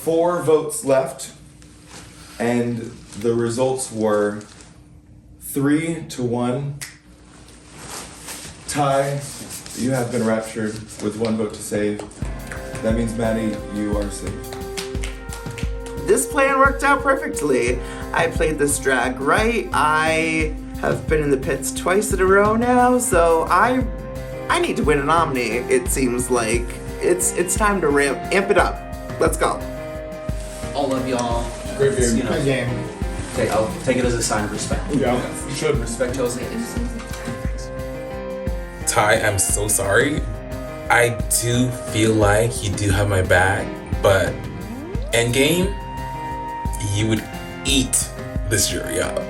4 votes left, and the results were 3-1. Ty, you have been raptured with 1 vote to save. That means, Maddie, you are safe. This plan worked out perfectly. I played this drag right. I have been in the pits twice in a row now, so I need to win an Omni. It seems like it's time to amp it up. Let's go. All of y'all. Great game. You know, Good game. Okay, I'll take it as a sign of respect. Yeah, you should. Respect Jose. Ty, I'm so sorry. I do feel like you do have my back, but endgame, you would eat this jury up.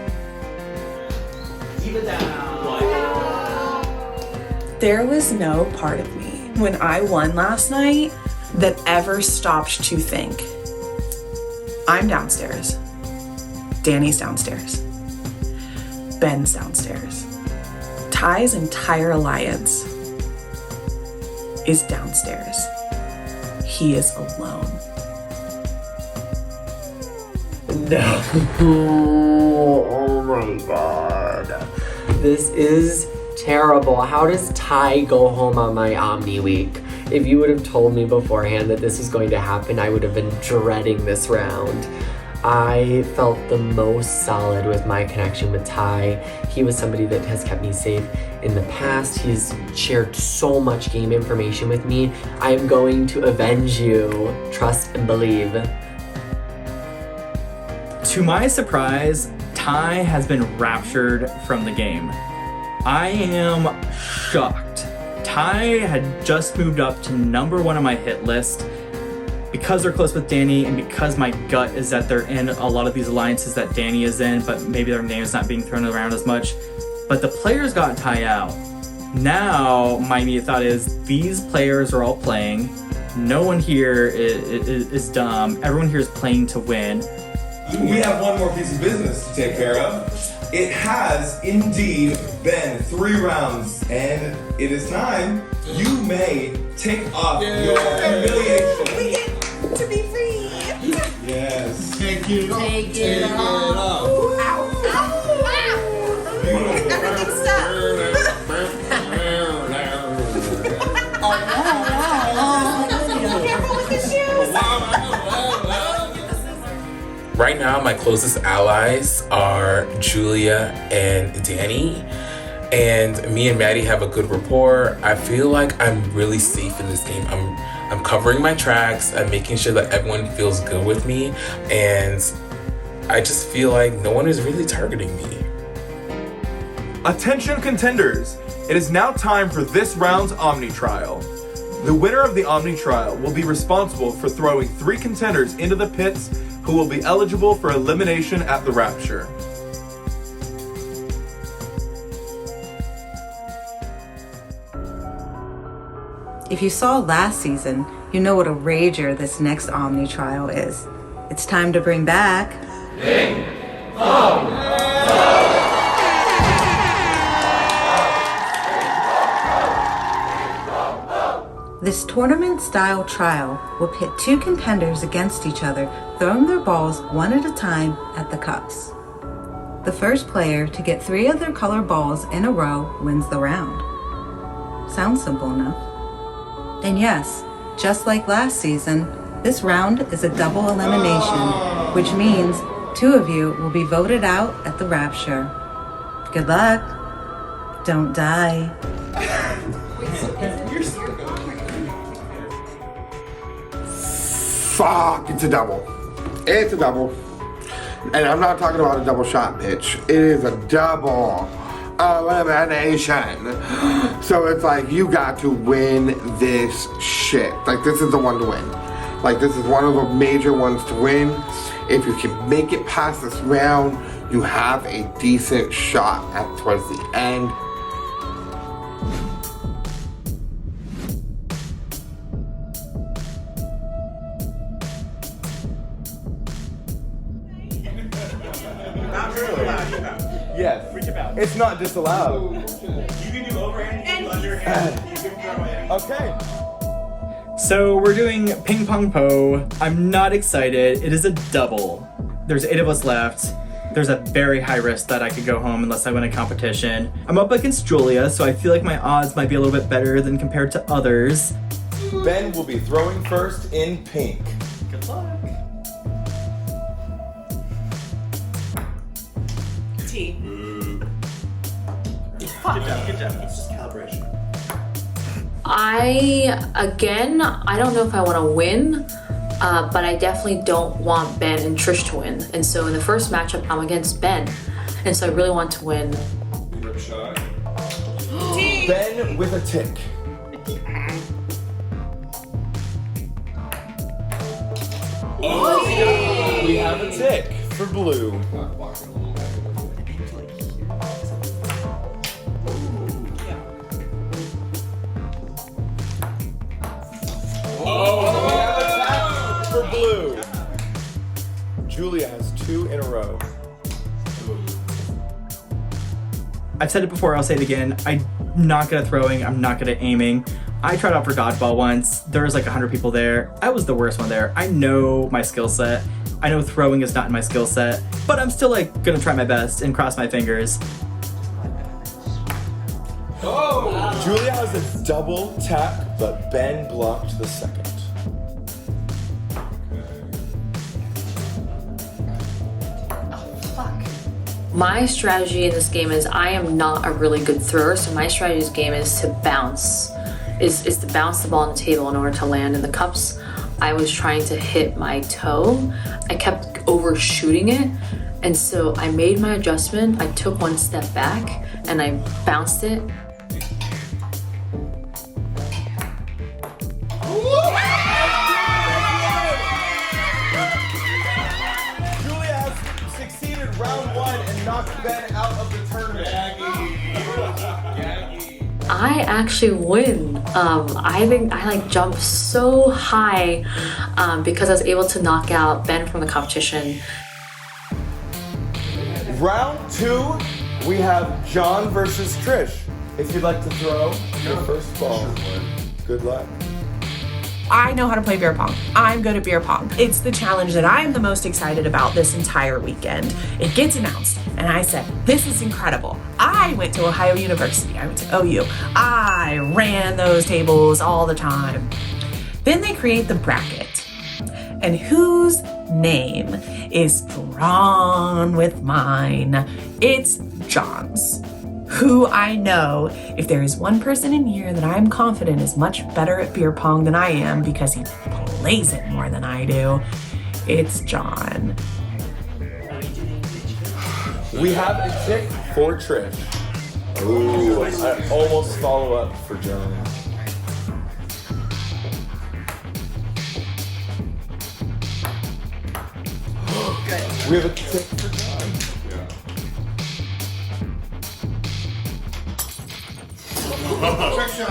Keep it down. There was no part of me when I won last night that ever stopped to think. I'm downstairs. Danny's downstairs. Ben's downstairs. Ty's entire alliance is downstairs. He is alone. No. Oh my god. This is terrible. How does Ty go home on my Omni week? If you would have told me beforehand that this was going to happen, I would have been dreading this round. I felt the most solid with my connection with Ty. He was somebody that has kept me safe in the past. He's shared so much game information with me. I am going to avenge you. Trust and believe. To my surprise, Ty has been raptured from the game. I am shocked. Ty had just moved up to number 1 on my hit list. Because they're close with Danny, and because my gut is that they're in a lot of these alliances that Danny is in, but maybe their name is not being thrown around as much. But the players got Ty out. Now, my immediate thought is, these players are all playing. No one here is dumb. Everyone here is playing to win. We have one more piece of business to take care of. It has indeed been 3 rounds, and it is time. You may take off your humiliation. We get to be free. Yes. Take it off. Take it off. Ow, ow, ow. Everything stopped. Careful with the shoes. Right now, my closest allies are Julia and Danny. And me and Maddie have a good rapport. I feel like I'm really safe in this game. I'm covering my tracks. I'm making sure that everyone feels good with me. And I just feel like no one is really targeting me. Attention contenders! It is now time for this round's Omni Trial. The winner of the Omni Trial will be responsible for throwing 3 contenders into the pits who will be eligible for elimination at the Rapture. If you saw last season, you know what a rager this next Omni Trial is. It's time to bring back... Ping Pong! This tournament-style trial will pit 2 contenders against each other, throwing their balls one at a time at the cups. The first player to get 3 of their colored balls in a row wins the round. Sounds simple enough. And yes, just like last season, this round is a double elimination, which means 2 of you will be voted out at the Rapture. Good luck. Don't die. Fuck, it's a double. It's a double. And I'm not talking about a double shot pitch. It is a double elimination. So it's like, you got to win this shit. Like, this is the one to win. Like, this is one of the major ones to win. If you can make it past this round, you have a decent shot at towards the end. Yes. It's not disallowed. You can do overhand, you can do underhand, you can throw in. Okay. So we're doing Ping Pong Poe. I'm not excited. It is a double. There's 8 of us left. There's a very high risk that I could go home unless I win a competition. I'm up against Julia, so I feel like my odds might be a little bit better than compared to others. Ben will be throwing first in pink. Good luck. T. Good job, good job. It's just calibration. I don't know if I want to win, but I definitely don't want Ben and Trish to win. And so in the first matchup, I'm against Ben. And so I really want to win. Rip shot. Ben with a tick. Oh, we have a tick for blue. Oh, we have a tap for blue. Julia has 2 in a row. I've said it before, I'll say it again. I'm not good at throwing, I'm not good at aiming. I tried out for dodgeball once. There was like 100 people there. I was the worst one there. I know my skill set. I know throwing is not in my skill set, but I'm still like gonna try my best and cross my fingers. Oh! Julia has a double tap, but Ben blocked the second. My strategy in this game is I am not a really good thrower, so my strategy in this game is to bounce. Is to bounce the ball on the table in order to land in the cups. I was trying to hit my toe. I kept overshooting it, and so I made my adjustment. I took 1 step back and I bounced it. Julia has succeeded round 1 and knocked Ben out of the tournament. I actually win. I think I like jumped so high because I was able to knock out Ben from the competition. Round 2, we have John versus Trish. If you'd like to throw your first ball, good luck. I know how to play beer pong. I'm good at beer pong. It's the challenge that I'm the most excited about this entire weekend. It gets announced, and I said, this is incredible. I went to Ohio University. I went to OU. I ran those tables all the time. Then they create the bracket. And whose name is drawn with mine? It's John's. Who I know, if there is one person in here that I'm confident is much better at beer pong than I am because he plays it more than I do, it's John. We have a tick for Trish. Ooh, I almost follow up for John. We have a tick for John.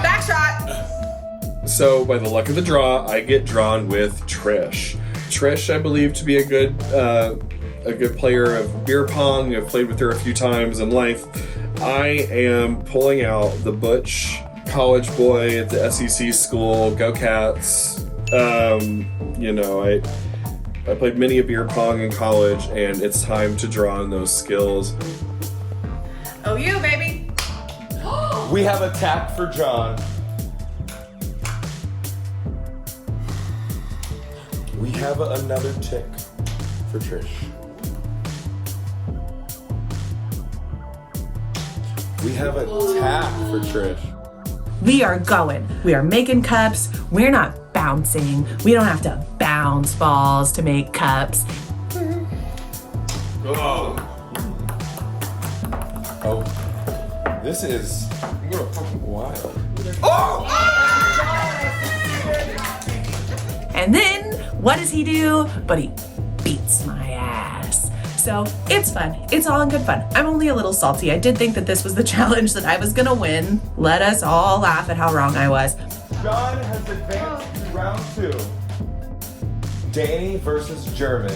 Back shot! So, by the luck of the draw, I get drawn with Trish. Trish, I believe to be a good player of beer pong. I've played with her a few times in life. I am pulling out the butch college boy at the SEC school. Go Cats! I played many a beer pong in college, and it's time to draw on those skills. Oh, you, baby! We have a tap for John. We have another tick for Trish. We have a tap for Trish. We are going. We are making cups. We're not bouncing. We don't have to bounce balls to make cups. Oh. This is wild. And then, what does he do? But he beats my ass. So, it's fun. It's all in good fun. I'm only a little salty. I did think that this was the challenge that I was gonna win. Let us all laugh at how wrong I was. John has advanced to round 2. Danny versus German.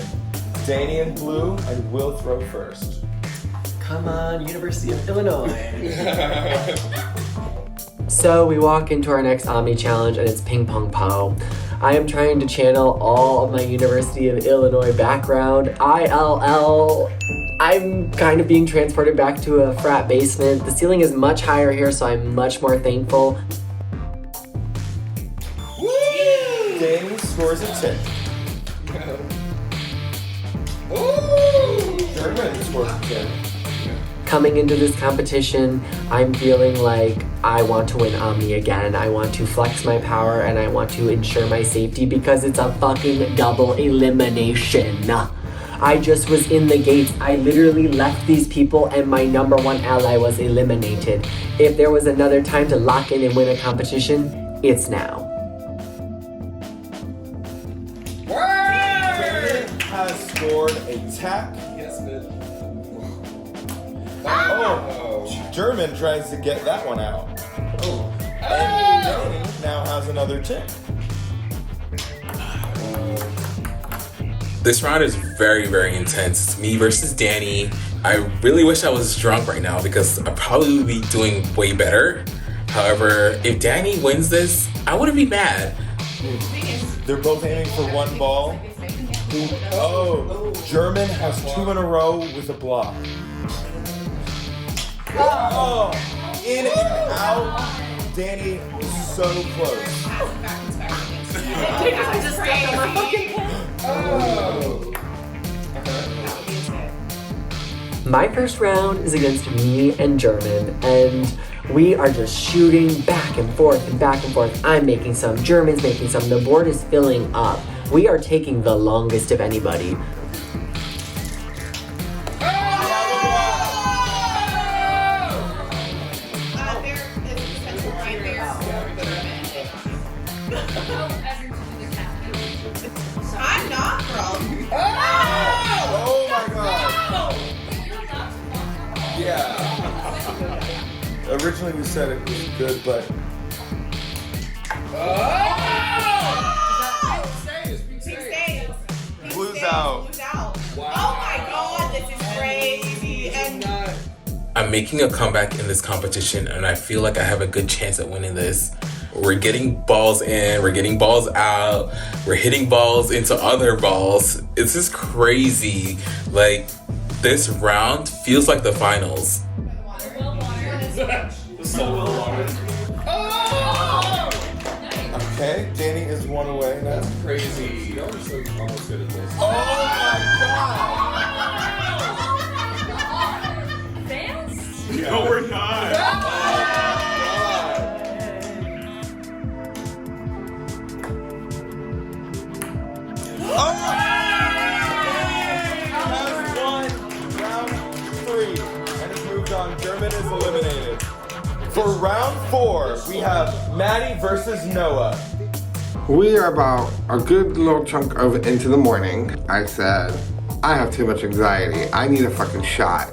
Danny in blue and will throw first. Come on, University of Illinois. So we walk into our next Omni challenge and it's Ping Pong Poe. I am trying to channel all of my University of Illinois background, ILL. I'm kind of being transported back to a frat basement. The ceiling is much higher here, so I'm much more thankful. Danny scores a 10. German scores a 10. Coming into this competition, I'm feeling like I want to win Omni again. I want to flex my power and I want to ensure my safety because it's a fucking double elimination. I just was in the gates. I literally left these people and my number one ally was eliminated. If there was another time to lock in and win a competition, it's now. Has scored a tack. Yes, bitch. Oh, German tries to get that one out. Oh. And Danny now has another tick. This round is very, very intense. It's me versus Danny. I really wish I was drunk right now because I'd probably be doing way better. However, if Danny wins this, I wouldn't be mad. They're both aiming for one ball. Oh, German has 2 in a row with a block. Oh, in and out. Danny is so close. My first round is against me and German, and we are just shooting back and forth and back and forth. I'm making some, German's making some, the board is filling up. We are taking the longest of anybody. I'm not, bro. Oh my god. Yeah. Originally we said it was good, but. Blue's out. Wow. Oh my god, this is crazy. And I'm making a comeback in this competition and I feel like I have a good chance at winning this. We're getting balls in, we're getting balls out, we're hitting balls into other balls. It's just crazy. Like, this round feels like the finals. Okay, Danny is 1 away now. That's crazy. Y'all are so almost good at this. Oh my god! Fans? No, we're not. Has won round 3 and has moved on. German is eliminated. For round 4, we have Maddie versus Noah. We are about a good little chunk of into the morning. I said, I have too much anxiety. I need a fucking shot.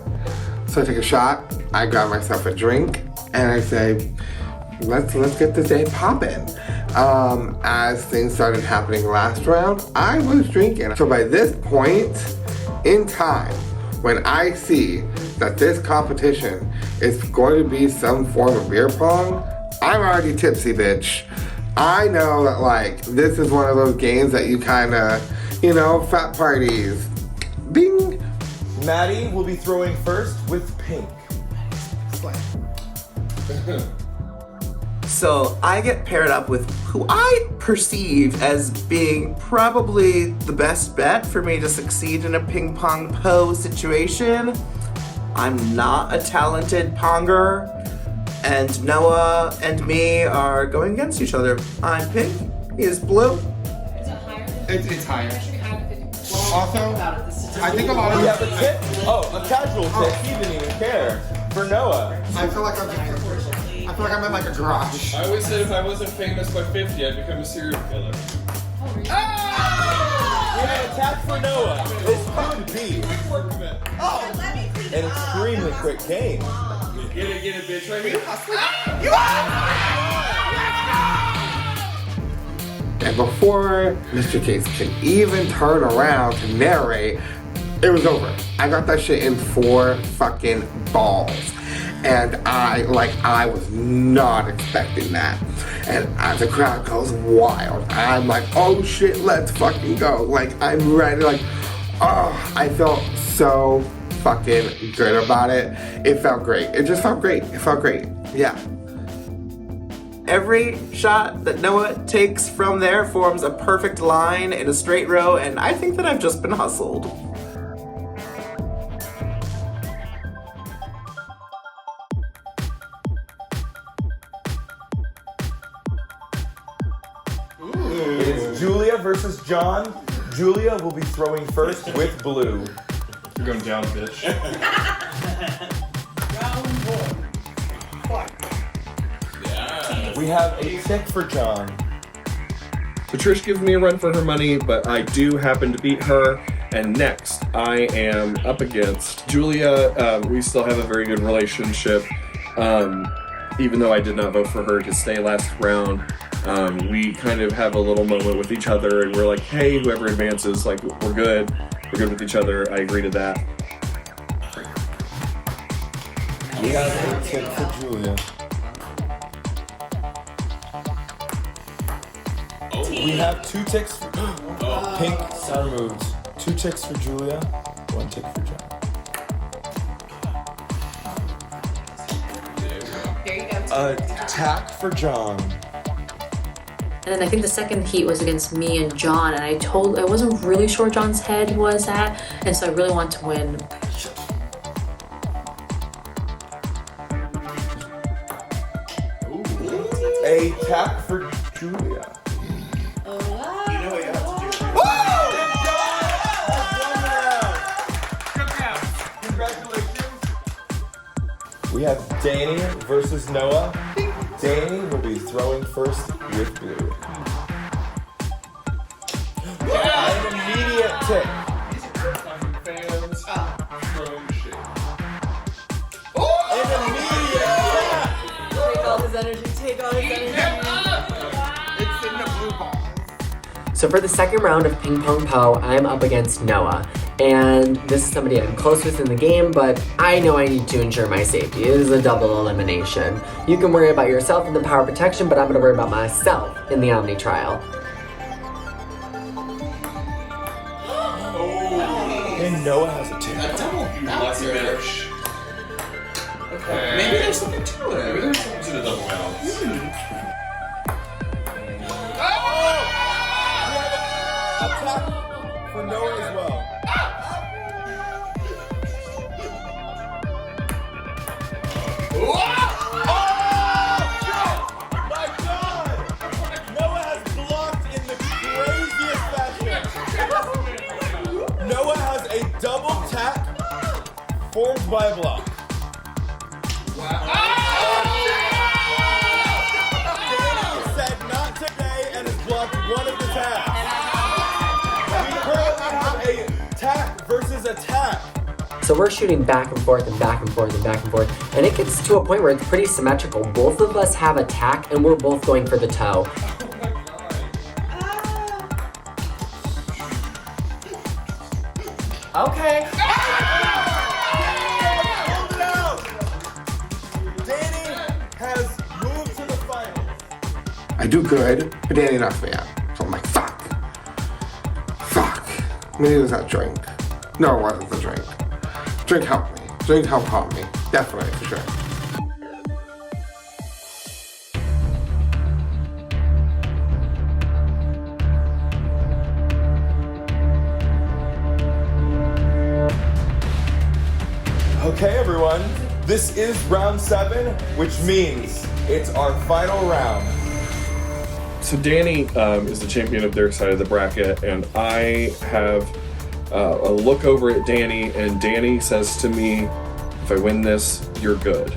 So I take a shot, I grab myself a drink, and I say, let's get this day poppin'. As things started happening last round, I was drinking. So by this point in time, when I see that this competition is going to be some form of beer pong, I'm already tipsy, bitch. I know that, like, this is one of those games that you kind of, you know, frat parties. Bing! Maddie will be throwing first with pink. So I get paired up with who I perceive as being probably the best bet for me to succeed in a ping pong Poe situation. I'm not a talented ponger, and Noah and me are going against each other. I'm pink, he is blue. It's higher. Also, I think a lot of We have a tip. Oh, a casual tip. He didn't even care. For Noah. I feel like I'm in like a garage. I always said if I wasn't famous by 50, I'd become a serial killer. We have a tap for Noah. This could be an extremely quick game. Get it, bitch, right here. And before Mr. Case can even turn around to narrate, it was over. I got that shit in 4 fucking balls. And I was not expecting that. And as the crowd goes wild, I'm like, oh shit, let's fucking go. Like, I'm ready, like, oh, I felt so fucking good about it. It felt great. It just felt great. It felt great. Yeah. Every shot that Noah takes from there forms a perfect line in a straight row, and I think that I've just been hustled. It is Julia versus John. Julia will be throwing first with blue. You're going down, bitch. We have a tick for John. So Trish gives me a run for her money, but I do happen to beat her. And next, I am up against Julia. We still have a very good relationship. Even though I did not vote for her to stay last round, we kind of have a little moment with each other, and we're like, hey, whoever advances, like, we're good. We're good with each other. I agree to that. We have a tick for Julia. We have 2 ticks for Pink removed. 2 ticks for Julia, 1 tick for John. There you go. Attack for John. And then I think the second heat was against me and John, and I wasn't really sure John's head was at, and so I really want to win. Attack for Julia. We have Danny versus Noah. Danny will be throwing first with blue. An immediate tick. These are fucking fans throwing shit. An immediate tick. Take all his energy, take all his energy. It's in the blue ball. So for the second round of Ping Pong Poe, I'm up against Noah. And this is somebody I'm close with in the game, but I know I need to ensure my safety. It is a double elimination. You can worry about yourself in the power protection, but I'm gonna worry about myself in the Omni Trial. And Noah has a tick. A double match. Okay. Maybe there's something to it. Maybe there's something to the double balance. Attack for Noah as well. Noah has a double tap formed by a block. Danny said not today and has blocked one of the taps. We currently have a tap versus attack. So we're shooting back and forth and back and forth and back and forth. And it gets to a point where it's pretty symmetrical. Both of us have attack and we're both going for the toe. Okay. Hold it out. Danny has moved to the finals. I do good, but Danny knocks me out. So I'm like, fuck. Maybe it was that drink. No, it wasn't the drink. Drink helped me. Drink helped me. Definitely, for sure. Okay, everyone. This is round 7, which means it's our final round. So Danny is the champion of their side of the bracket, and I have a look over at Danny, and Danny says to me, if I win this, you're good.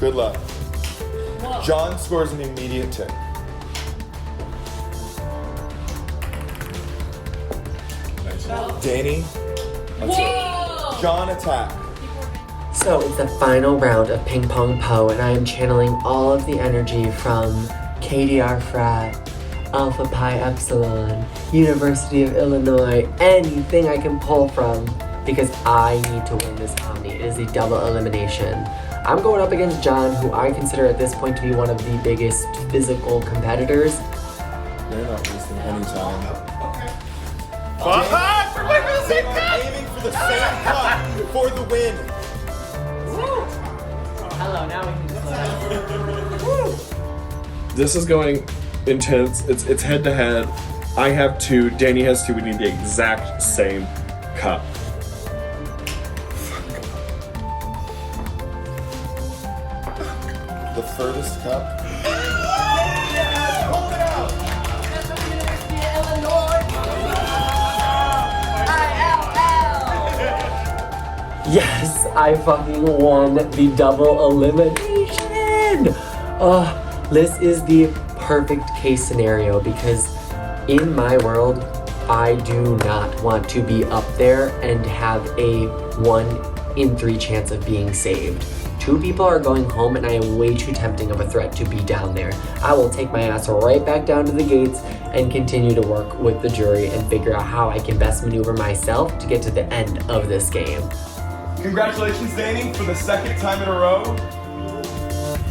Good luck. John scores an immediate tick. Danny. John attack. So it's the final round of Ping Pong Poe, and I am channeling all of the energy from KDR Frat, Alpha Pi Epsilon, University of Illinois, anything I can pull from because I need to win this Omni. It is a double elimination. I'm going up against John, who I consider at this point to be one of the biggest physical competitors. They're not wasting any time. Aiming for the same cup for the win. Hello, now we can just This is going intense. It's head to head. I have 2, Danny has 2. We need the exact same cup. The furthest cup. Yes, I fucking won the double elimination! This is the perfect case scenario because in my world, I do not want to be up there and have a 1 in 3 chance of being saved. 2 people are going home and I am way too tempting of a threat to be down there. I will take my ass right back down to the gates and continue to work with the jury and figure out how I can best maneuver myself to get to the end of this game. Congratulations, Danny, for the 2nd time in a row.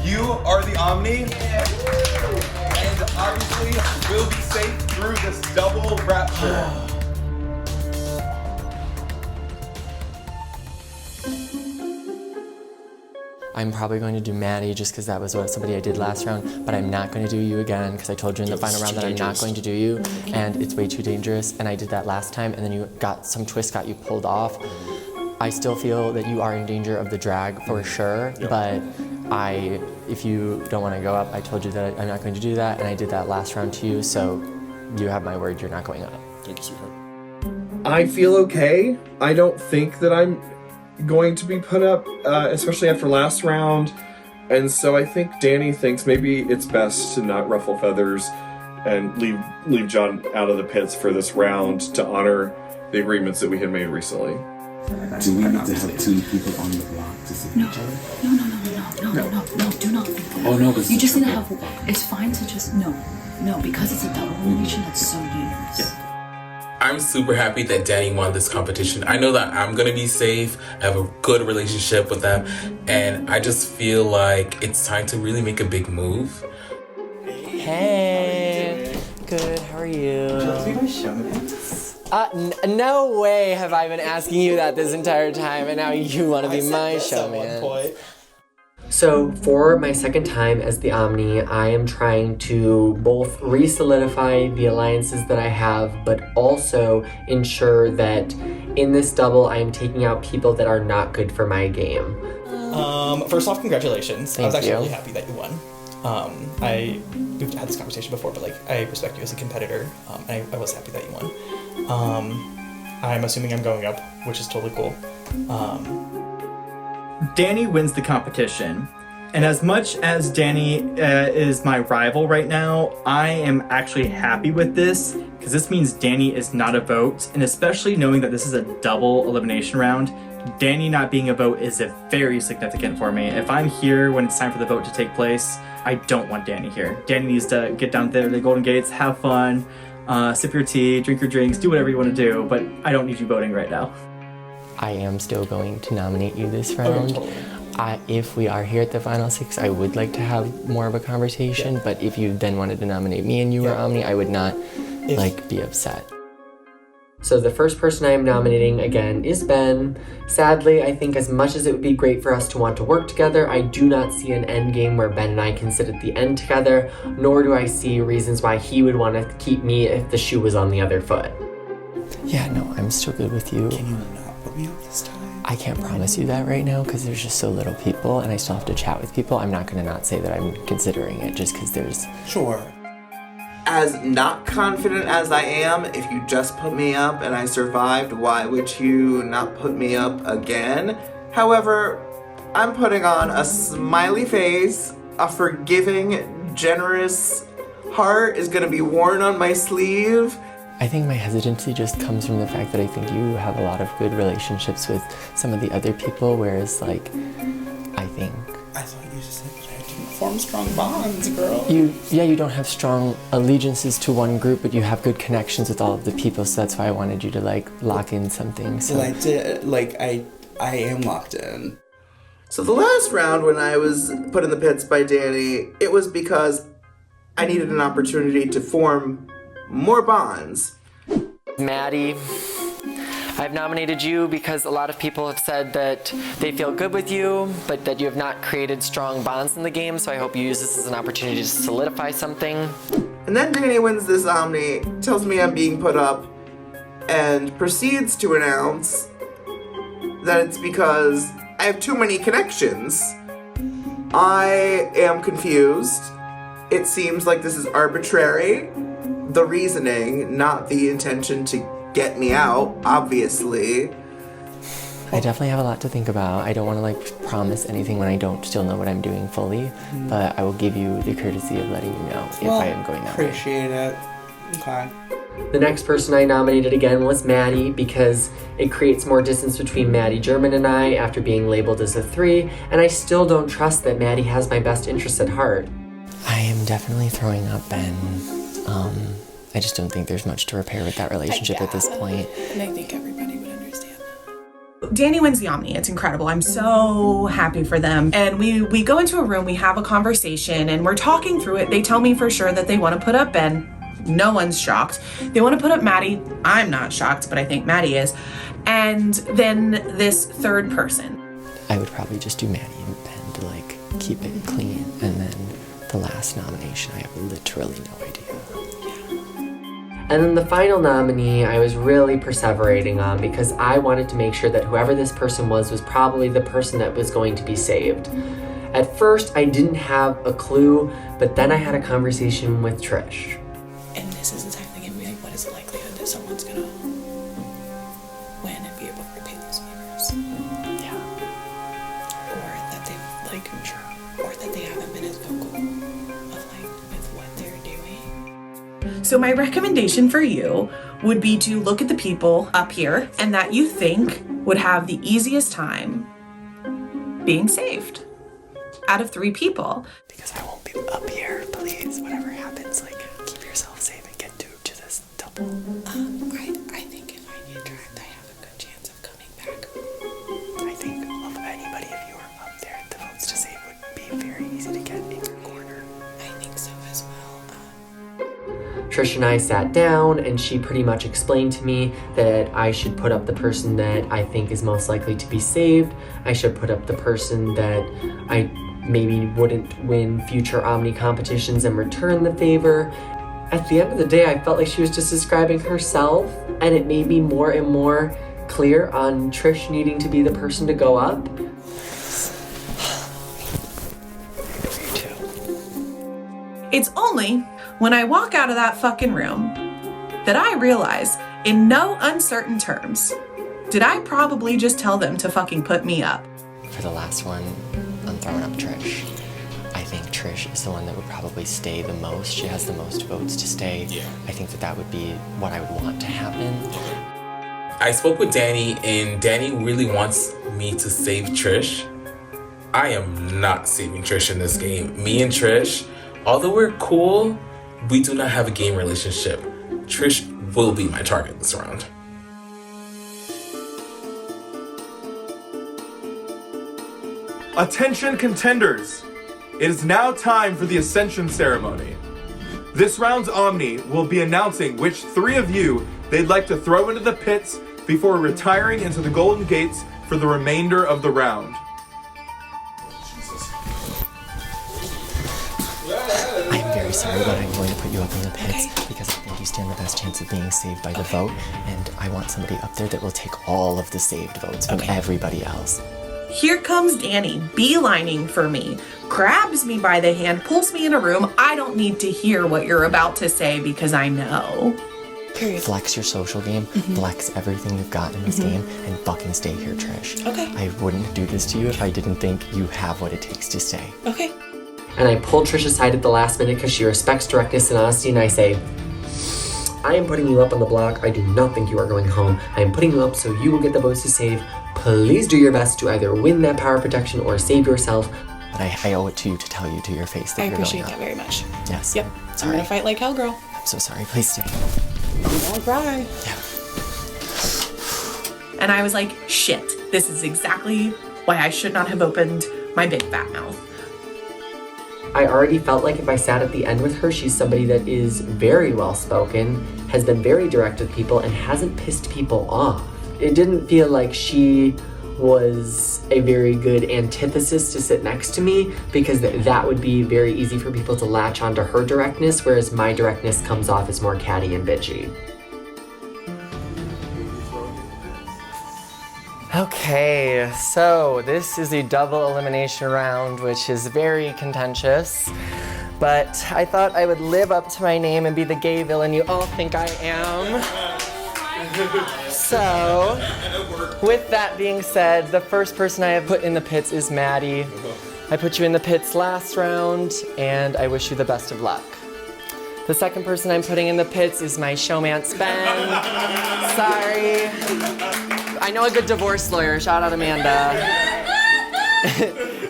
You are the Omni, and obviously will be safe through this double rapture. I'm probably going to do Maddie just because that was what somebody I did last round, but I'm not going to do you again because I told you in the final round that I'm not going to do you, and it's way too dangerous, and I did that last time, and then you got some twist got you pulled off. I still feel that you are in danger of the drag for sure, but if you don't want to go up, I told you that I'm not going to do that, and I did that last round to you, so you have my word, you're not going up. Thank you, sweetheart. I feel okay. I don't think that I'm going to be put up, especially after last round, and so I think Danny thinks maybe it's best to not ruffle feathers and leave John out of the pits for this round to honor the agreements that we had made recently. Do we need to have 2 people on the block to see each other? No, do not think that. Oh no, because you just need to have, it's fine to just, no, because it's a double elimination, that's so dangerous. Yeah. I'm super happy that Danny won this competition. I know that I'm gonna be safe. I have a good relationship with them, and I just feel like it's time to really make a big move. Hey, good, how are you? No way have I been asking you that this entire time, and now you want to be my showman. So for my 2nd time as the Omni, I am trying to both re-solidify the alliances that I have, but also ensure that in this double, I am taking out people that are not good for my game. First off, congratulations. Thank I was actually you. really happy that you won. We've had this conversation before, but I respect you as a competitor. I was happy that you won. I'm assuming I'm going up, which is totally cool. Danny wins the competition. And as much as Danny is my rival right now, I am actually happy with this because this means Danny is not a vote, and especially knowing that this is a double elimination round, Danny not being a vote is very significant for me. If I'm here when it's time for the vote to take place, I don't want Danny here. Danny needs to get down there to the Golden Gates, have fun, sip your tea, drink your drinks, do whatever you want to do, but I don't need you voting right now. I am still going to nominate you this round. If we are here at the final 6, I would like to have more of a conversation, but if you then wanted to nominate me and you were Omni, I would not be upset. So the first person I am nominating again is Ben. Sadly, I think as much as it would be great for us to want to work together, I do not see an end game where Ben and I can sit at the end together, nor do I see reasons why he would want to keep me if the shoe was on the other foot. Yeah, no, I'm still good with you. Can you not put me up this time? I can't promise you that right now because there's just so little people and I still have to chat with people. I'm not going to not say that I'm considering it just because there's... Sure. As not confident as I am, if you just put me up and I survived, why would you not put me up again? However, I'm putting on a smiley face, a forgiving, generous heart is gonna be worn on my sleeve. I think my hesitancy just comes from the fact that I think you have a lot of good relationships with some of the other people, whereas, like, I think... I thought you just said that I didn't form strong bonds, girl. You don't have strong allegiances to one group, but you have good connections with all of the people, so that's why I wanted you to like lock in something. So. Well, I did. Like, I am locked in. So the last round when I was put in the pits by Danny, it was because I needed an opportunity to form more bonds. Maddie, I've nominated you because a lot of people have said that they feel good with you, but that you have not created strong bonds in the game, so I hope you use this as an opportunity to solidify something. And then Danny wins this Omni, tells me I'm being put up, and proceeds to announce that it's because I have too many connections. I am confused. It seems like this is arbitrary. The reasoning, not the intention to get me out, obviously. I definitely have a lot to think about. I don't want to like promise anything when I don't still know what I'm doing fully, but I will give you the courtesy of letting you know if I am going that way. Appreciate it. Okay. The next person I nominated again was Maddie because it creates more distance between Maddie German and I after being labeled as a 3, and I still don't trust that Maddie has my best interests at heart. I am definitely throwing up, Ben. I just don't think there's much to repair with that relationship at this point. And I think everybody would understand that. Danny wins the Omni. It's incredible. I'm so happy for them. And we go into a room, we have a conversation, and we're talking through it. They tell me for sure that they want to put up Ben. No one's shocked. They want to put up Maddie. I'm not shocked, but I think Maddie is. And then this third person. I would probably just do Maddie and Ben to like keep it clean, and then the last nomination, I have literally no idea. And then the final nominee I was really perseverating on because I wanted to make sure that whoever this person was probably the person that was going to be saved. At first, I didn't have a clue, but then I had a conversation with Trish. And this is the time they give me like, what is the likelihood that someone's gonna win and be able to repay those favors? Yeah. Or that they've like, or that they haven't been as vocal of like with what they're doing. So my recommendation for you would be to look at the people up here and that you think would have the easiest time being saved out of 3 people. Because I won't be up here, please. Whatever happens, like, keep yourself safe and get to this double. I think if I get dragged, I have a good chance of coming back. I think of anybody, if you were up there, the votes to save would be very easy to get in your corner. I think so as well. Trish and I sat down and she pretty much explained to me that I should put up the person that I think is most likely to be saved. I should put up the person that I maybe wouldn't win future Omni competitions and return the favor. At the end of the day, I felt like she was just describing herself, and it made me more and more clear on Trish needing to be the person to go up. It's only when I walk out of that fucking room that I realize, in no uncertain terms, did I probably just tell them to fucking put me up? For the last one, I'm throwing up Trish. I think Trish is the one that would probably stay the most. She has the most votes to stay. Yeah. I think that would be what I would want to happen. I spoke with Danny, and Danny really wants me to save Trish. I am not saving Trish in this game. Me and Trish, although we're cool, we do not have a game relationship. Trish will be my target this round. Attention contenders! It is now time for the Ascension ceremony. This round's Omni will be announcing which 3 of you they'd like to throw into the pits before retiring into the Golden Gates for the remainder of the round. I'm very sorry, but I'm going to put you up in the pits because I think you stand the best chance of being saved by the vote, and I want somebody up there that will take all of the saved votes from everybody else. Here comes Danny, beelining for me, grabs me by the hand, pulls me in a room. I don't need to hear what you're about to say because I know. Period. Flex your social game, flex everything you've got in this game, and fucking stay here, Trish. Okay. I wouldn't do this to you if I didn't think you have what it takes to stay. Okay. And I pull Trish aside at the last minute because she respects directness and honesty, and I say, I am putting you up on the block. I do not think you are going home. I am putting you up so you will get the votes to save. Please do your best to either win that power protection or save yourself. but I owe it to you to tell you to your face that I you're appreciate going that up. very much. Yes. Yep. Sorry. I'm gonna fight like hell, girl. I'm so sorry. Please stay. Don't cry. And I was like, shit, this is exactly why I should not have opened my big fat mouth. I already felt like if I sat at the end with her, she's somebody that is very well spoken, has been very direct with people, and hasn't pissed people off. It didn't feel like she was a very good antithesis to sit next to me, because that would be very easy for people to latch onto her directness, whereas my directness comes off as more catty and bitchy. Okay, so this is a double elimination round, which is very contentious. But I thought I would live up to my name and be the gay villain you all think I am. So, with that being said, the first person I have put in the pits is Maddie. I put you in the pits last round, and I wish you the best of luck. The second person I'm putting in the pits is my showmance, Ben. Sorry. I know a good divorce lawyer. Shout out Amanda.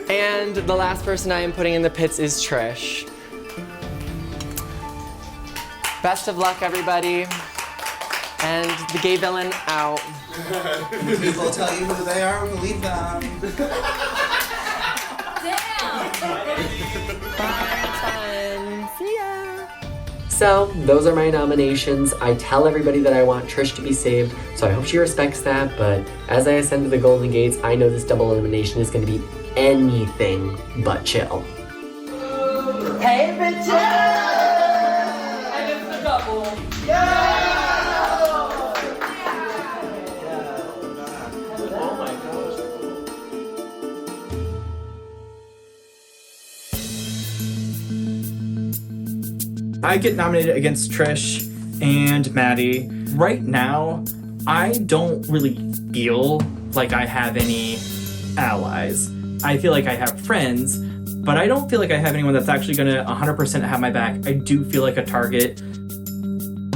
And the last person I am putting in the pits is Trish. Best of luck, everybody. And the gay villain out. When people tell you who they are, believe them. See ya. So, those are my nominations. I tell everybody that I want Trish to be saved, so I hope she respects that, but as I ascend to the Golden Gates, I know this double elimination is going to be anything but chill. Hey, bitches! And it's the double. Yeah! Oh my gosh. I get nominated against Trish and Maddie. Right now, I don't really feel like I have any allies. I feel like I have friends, but I don't feel like I have anyone that's actually gonna 100% have my back. I do feel like a target.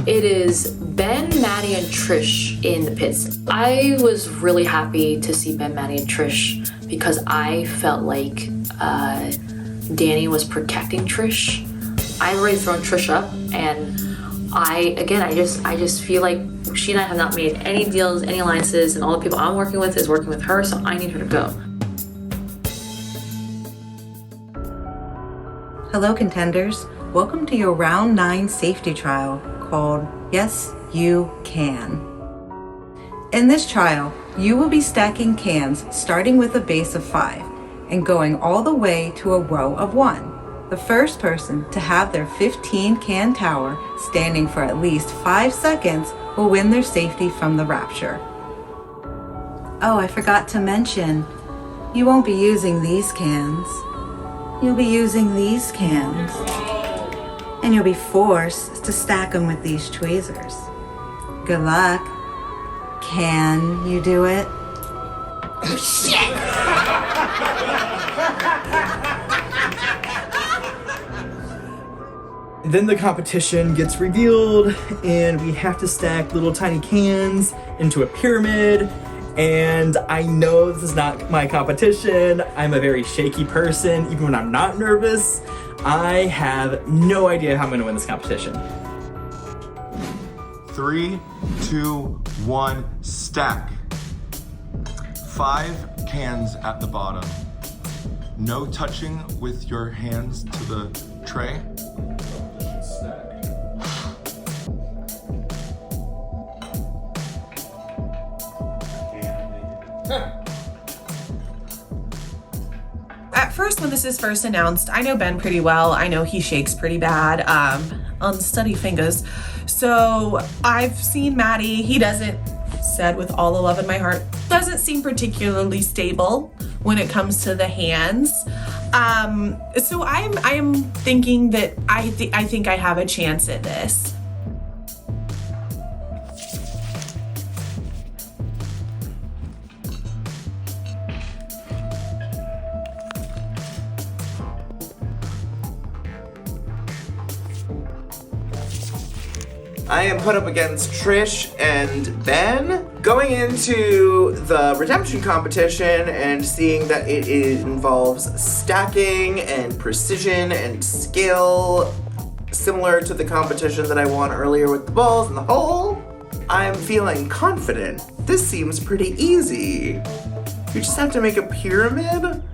It is Ben, Maddie, and Trish in the pits. I was really happy to see Ben, Maddie, and Trish because I felt like Danny was protecting Trish. I've already thrown Trish up, and I just feel like she and I have not made any deals, any alliances, and all the people I'm working with is working with her, so I need her to go. Hello, contenders. Welcome to your round 9 safety trial called Yes, You Can. In this trial, you will be stacking cans starting with a base of 5 and going all the way to a row of 1. The first person to have their 15 can tower standing for at least 5 seconds will win their safety from the Rapture. Oh, I forgot to mention, you won't be using these cans. You'll be using these cans. And you'll be forced to stack them with these tweezers. Good luck. Can you do it? Oh, shit! Then the competition gets revealed, and we have to stack little tiny cans into a pyramid. And I know this is not my competition. I'm a very shaky person, even when I'm not nervous. I have no idea how I'm gonna win this competition. 3, 2, 1, stack. 5 cans at the bottom. No touching with your hands to the tray. At first, when this is first announced, I know Ben pretty well. I know he shakes pretty bad, unsteady fingers. So I've seen Maddie. He doesn't, said with all the love in my heart, doesn't seem particularly stable when it comes to the hands. So I am thinking that I think I have a chance at this. I am put up against Trish and Ben. Going into the redemption competition and seeing that it involves stacking and precision and skill, similar to the competition that I won earlier with the balls in the hole, I'm feeling confident. This seems pretty easy. You just have to make a pyramid?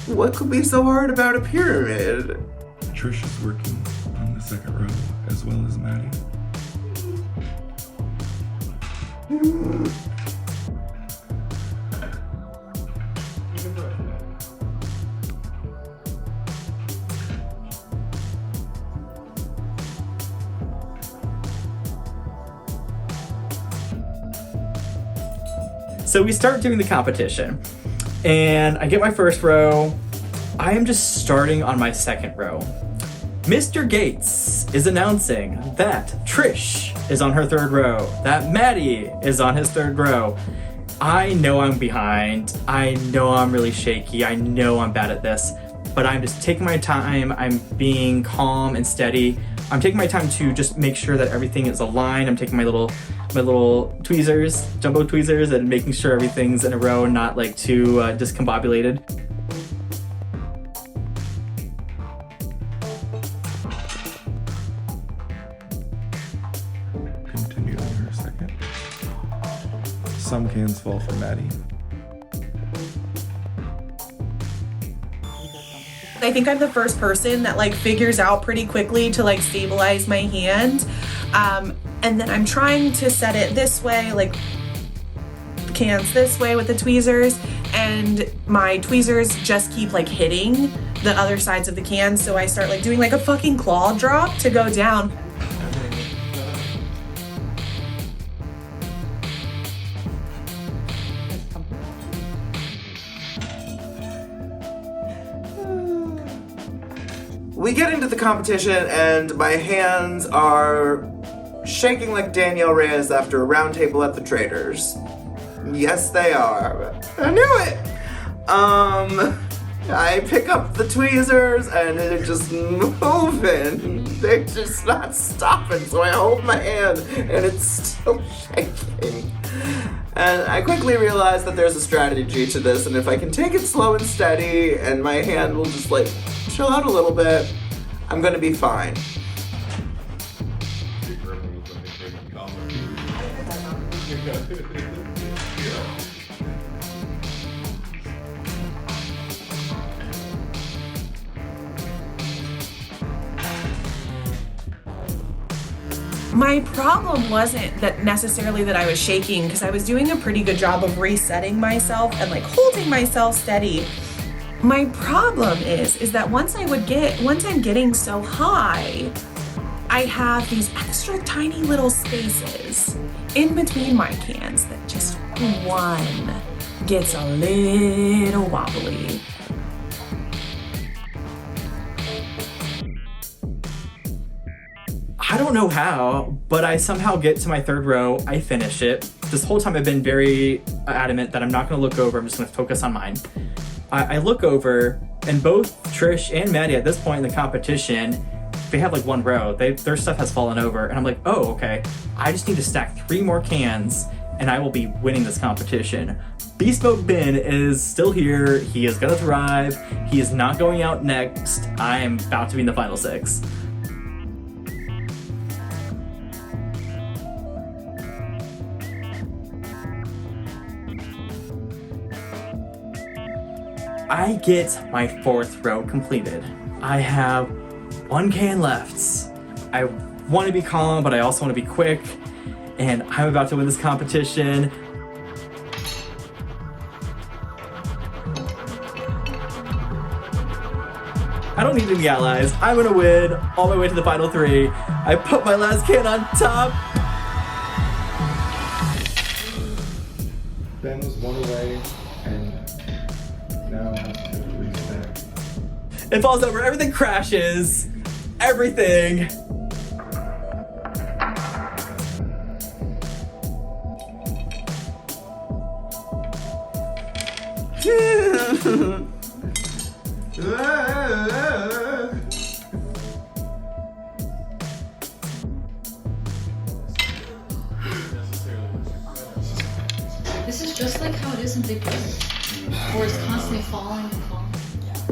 What could be so hard about a pyramid? Trish is working on the second row as well as Maddie. So we start doing the competition, and I get my first row. I am just starting on my second row. Mr. Gates is announcing that Trish is on her third row, that Maddie is on his third row. I know I'm behind. I know I'm really shaky. I know I'm bad at this, but I'm just taking my time. I'm being calm and steady. I'm taking my time to just make sure that everything is aligned. I'm taking my little tweezers, jumbo tweezers, and making sure everything's in a row and not like too discombobulated. Continue on her second. Some cans fall for Maddie. I think I'm the first person that like figures out pretty quickly to like stabilize my hand. And then I'm trying to set it this way, like cans this way with the tweezers, and my tweezers just keep like hitting the other sides of the can, so I start like doing like a fucking claw drop to go down. We get into the competition and my hands are shaking like Danielle Reyes after a round table at the Traders. Yes, they are. I knew it! I pick up the tweezers and they're just moving. They're just not stopping, so I hold my hand and it's still shaking. And I quickly realize that there's a strategy to this, and if I can take it slow and steady and my hand will just like chill out a little bit, I'm gonna be fine. My problem wasn't that necessarily that I was shaking, because I was doing a pretty good job of resetting myself and like holding myself steady. My problem is that once I'm getting so high, I have these extra tiny little spaces in between my cans that just one gets a little wobbly. I don't know how, but I somehow get to my third row, I finish it. This whole time I've been very adamant that I'm not gonna look over, I'm just gonna focus on mine. I look over, and both Trish and Maddie at this point in the competition, they have like one row. Their stuff has fallen over, and I'm like, oh, okay. I just need to stack 3 more cans, and I will be winning this competition. Beast Mode Ben is still here. He is gonna thrive. He is not going out next. I am about to be in the final 6. I get my 4th row completed. I have 1 can left. I want to be calm, but I also want to be quick, and I'm about to win this competition. I don't need any allies. I'm gonna win all my way to the final 3. I put my last can on top. Ben was 1 away, and now has to reset. It falls over, everything crashes, everything. just like how it is in Big Brother, where it's constantly falling and falling.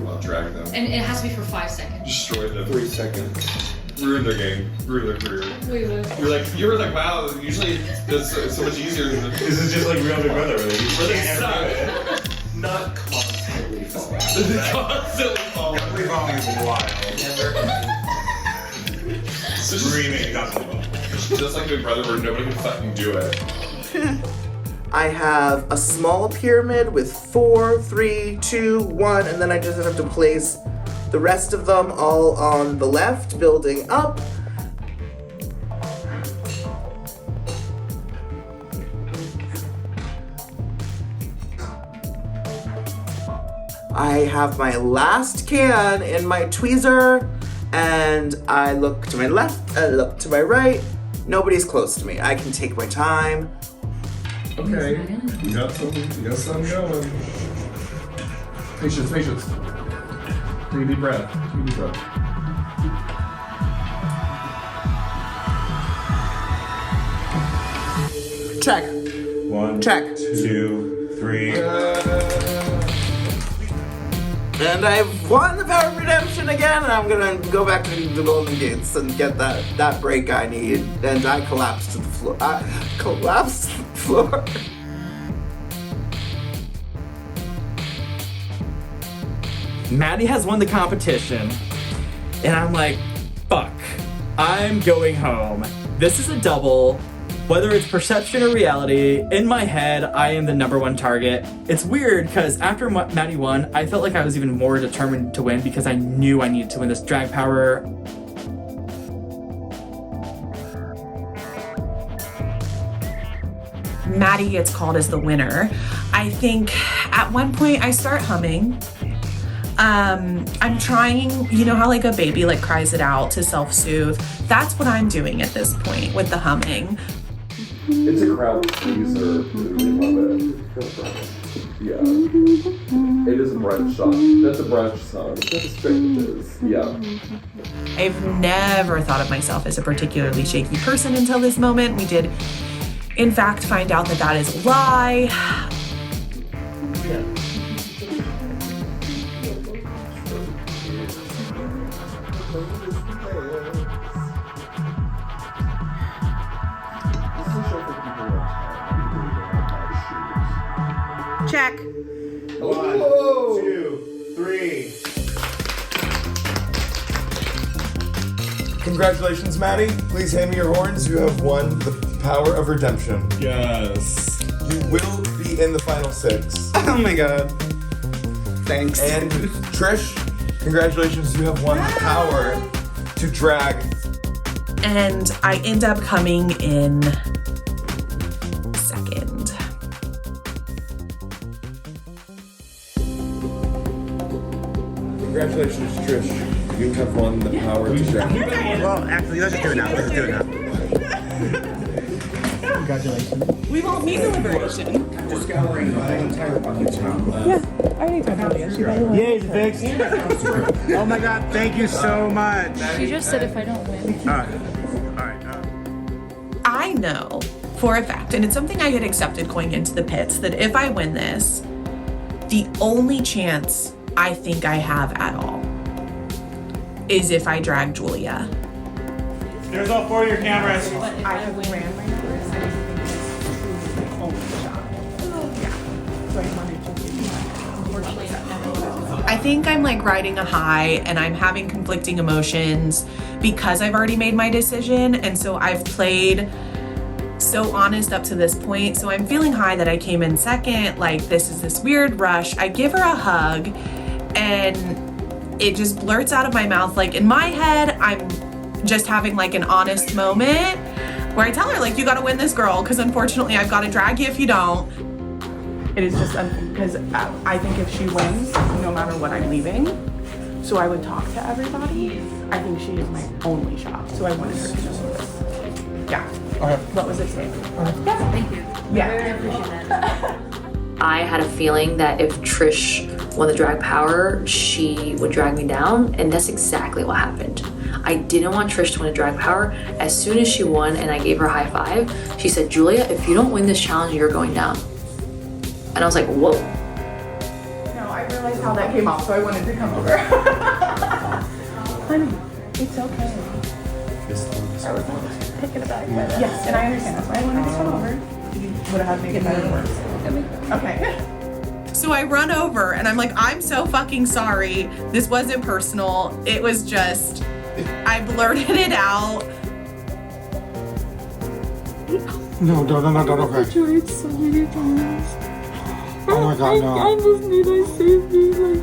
I'll drag them. And it has to be for 5 seconds. Destroy them. 3 seconds. Ruin their game. Ruin their career. Wait. You were like, wow, usually it's so much easier than This is just like real Big Brother, really. Not constantly falling. Constantly falling. Constantly falling is wild. Screaming constantly falling. Just like Big Brother where nobody can fucking do it. I have a small pyramid with 4, 3, 2, 1, and then I just have to place the rest of them all on the left, building up. I have my last can in my tweezer, and I look to my left, I look to my right. Nobody's close to me. I can take my time. Okay. You got something going. Patience. Take a deep breath. Check. 1, Check. 2, 3. And I've won the Power of Redemption again, and I'm gonna go back to the Golden Gates and get that break I need. And I collapse to the floor. Maddie has won the competition, and I'm like, fuck, I'm going home. This is a double. Whether it's perception or reality, in my head, I am the #1 target. It's weird, because after Maddie won, I felt like I was even more determined to win because I knew I needed to win this drag power. Maddie gets called as the winner. I think at one point I start humming. I'm trying, you know how like a baby like cries it out to self-soothe? That's what I'm doing at this point with the humming. It's a crowd pleaser. We love it. Yeah. It is a brunch song. That's a brunch song. That's straight. Yeah. I've never thought of myself as a particularly shaky person until this moment. We did, in fact, find out that that is a lie. Check. 1, 2, 3. Congratulations, Maddie. Please hand me your horns. You have won the Power of Redemption. Yes. You will be in the final 6. Oh my god. Thanks. And Trish, congratulations. You have won the power to drag. And I end up coming in second. Congratulations, Trish. You have won the power to drag. Well, actually, let's just do it now. Congratulations. We won't need deliberation. Discovering the entire bucket now. Yeah, I already told you. Yay, it's fixed. Oh my god, thank you so much. She just said if I don't win. I know for a fact, and it's something I had accepted going into the pits, that if I win this, the only chance I think I have at all is if I drag Julia. There's all 4 of your cameras. I win. I think I'm like riding a high and I'm having conflicting emotions because I've already made my decision, and so I've played so honest up to this point. So I'm feeling high that I came in second. Like, this is this weird rush. I give her a hug and it just blurts out of my mouth. Like, in my head, I'm just having like an honest moment where I tell her, like, you gotta win this, girl, because unfortunately I've gotta drag you if you don't. It is just because I think if she wins, no matter what, I'm leaving. So I would talk to everybody. I think she is my only shot. So I wanted her to know this. Yeah. Okay. What was it saying? Yeah, thank you. Yeah. I really appreciate that. I had a feeling that if Trish won the drag power, she would drag me down, and that's exactly what happened. I didn't want Trish to win a drag power. As soon as she won and I gave her a high five, she said, Julia, if you don't win this challenge, you're going down. And I was like, whoa. No, I realized how that came off, so I wanted to come over. Honey, it's okay. I was taken aback by that. Yes, and I understand. That's why I wanted to come over. You would have had to make it better worse. Okay. So I run over and I'm like, I'm so fucking sorry. This wasn't personal. It was just, I blurted it out. No, okay. Tried so many times. Oh my god, no. I just need to save me. Like,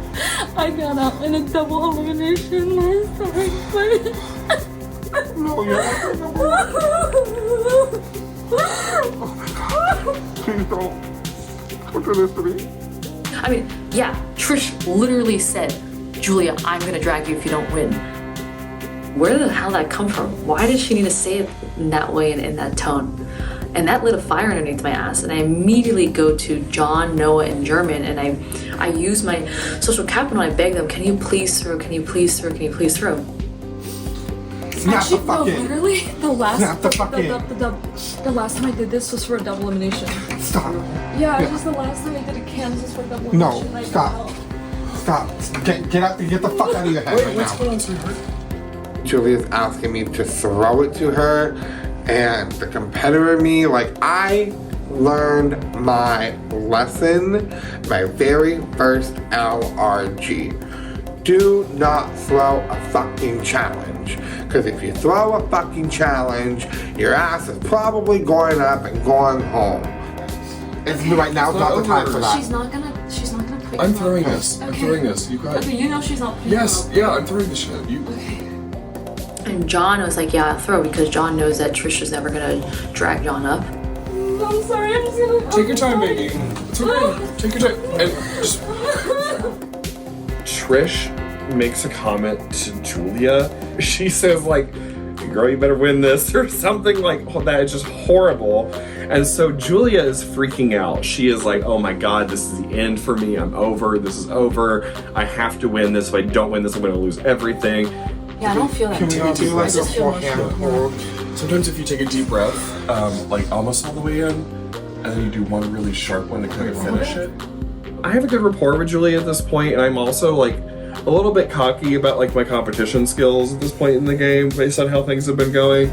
I got out in a double elimination last time, but... No, you're not. Oh my god. Please don't do this to me. I mean, yeah, Trish literally said, Julia, I'm gonna drag you if you don't win. Where the hell did that come from? Why did she need to say it in that way and in that tone? And that lit a fire underneath my ass. And I immediately go to John, Noah, and German, and I use my social capital and I beg them, can you please throw, can you please throw, can you please throw? Actually, no, literally, the last time I did this was for a double elimination. Stop. Yeah, it was the last time I did a Kansas for a double elimination. No, stop. Stop. Get out. Get the fuck out of your head right what's now. going on, sweetheart? Julia's asking me to throw it to her, and the competitor in me, like, I learned my lesson, my very first LRG. Do not throw a fucking challenge. Because if you throw a fucking challenge, your ass is probably going up and going home. It's right now, not the time for that. She's not gonna put I'm you throwing on. this. I'm Okay. throwing this. You got it. Okay, you know she's not putting Yes, you on. yeah, I'm throwing the shit. You. And John was like, yeah, I'll throw because John knows that Trish is never gonna drag John up. I'm sorry, I'm just gonna... Take your time, baby. It's okay. Take your time. And just... Trish makes a comment to Julia. She says, like, girl, you better win this, or something like that. It's just horrible. And so Julia is freaking out. She is like, oh my god, this is the end for me. I'm over. This is over. I have to win this. If I don't win this, I'm going to lose everything. Yeah, I don't feel that. Can we all do like just feel emotional. Sometimes if you take a deep breath, like almost all the way in, and then you do one really sharp one to kind of finish it. I have a good rapport with Julia at this point, and I'm also like a little bit cocky about like my competition skills at this point in the game based on how things have been going.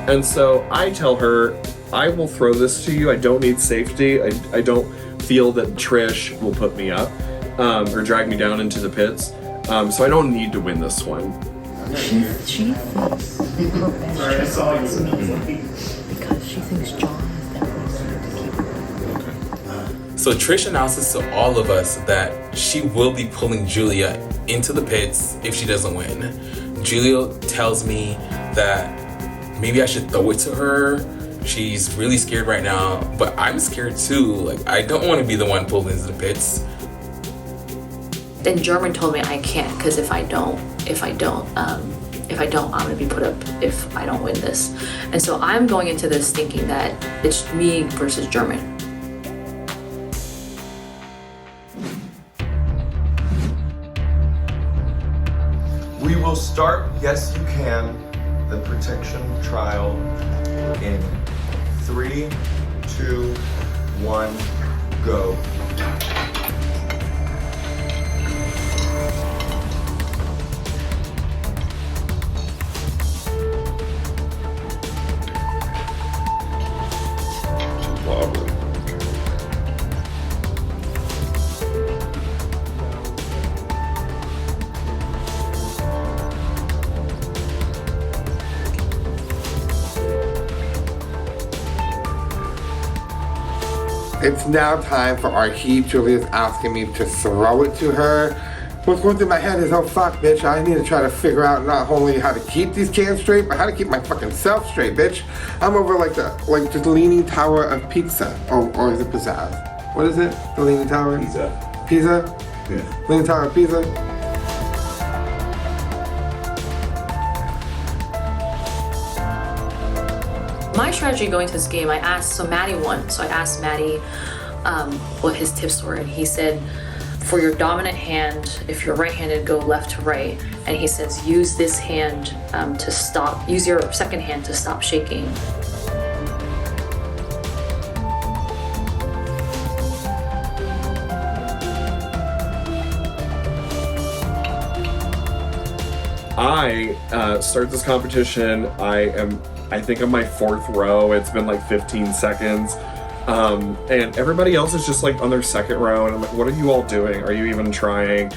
And so I tell her, I will throw this to you. I don't need safety. I don't feel that Trish will put me up or drag me down into the pits. So I don't need to win this one. She thinks her best because she thinks John is definitely going to keep her. So Trish announces to all of us that she will be pulling Julia into the pits if she doesn't win. Julia tells me that maybe I should throw it to her. She's really scared right now, but I'm scared too. Like, I don't want to be the one pulled into the pits. Then German told me I can't because if I don't, I'm gonna be put up if I don't win this. And so I'm going into this thinking that it's me versus German. We will start, yes you can, the protection trial in 3, 2, 1, go. It's now time for our heat. Julia's asking me to throw it to her. What's going through my head is, oh fuck, bitch, I need to try to figure out not only how to keep these cans straight, but how to keep my fucking self straight, bitch. I'm over like the Leaning Tower of Pizza. Or is it Pizzazz? What is it? The Leaning Tower? Pizza. Pizza? Yeah. Leaning Tower of Pizza? My strategy going to this game, so Maddie won. So I asked Maddie what his tips were, and he said, for your dominant hand, if you're right-handed, go left to right. And he says, use this hand use your second hand to stop shaking. I start this competition. I think I'm my 4th row. It's been like 15 seconds. And everybody else is just like on their 2nd row. And I'm like, what are you all doing? Are you even trying?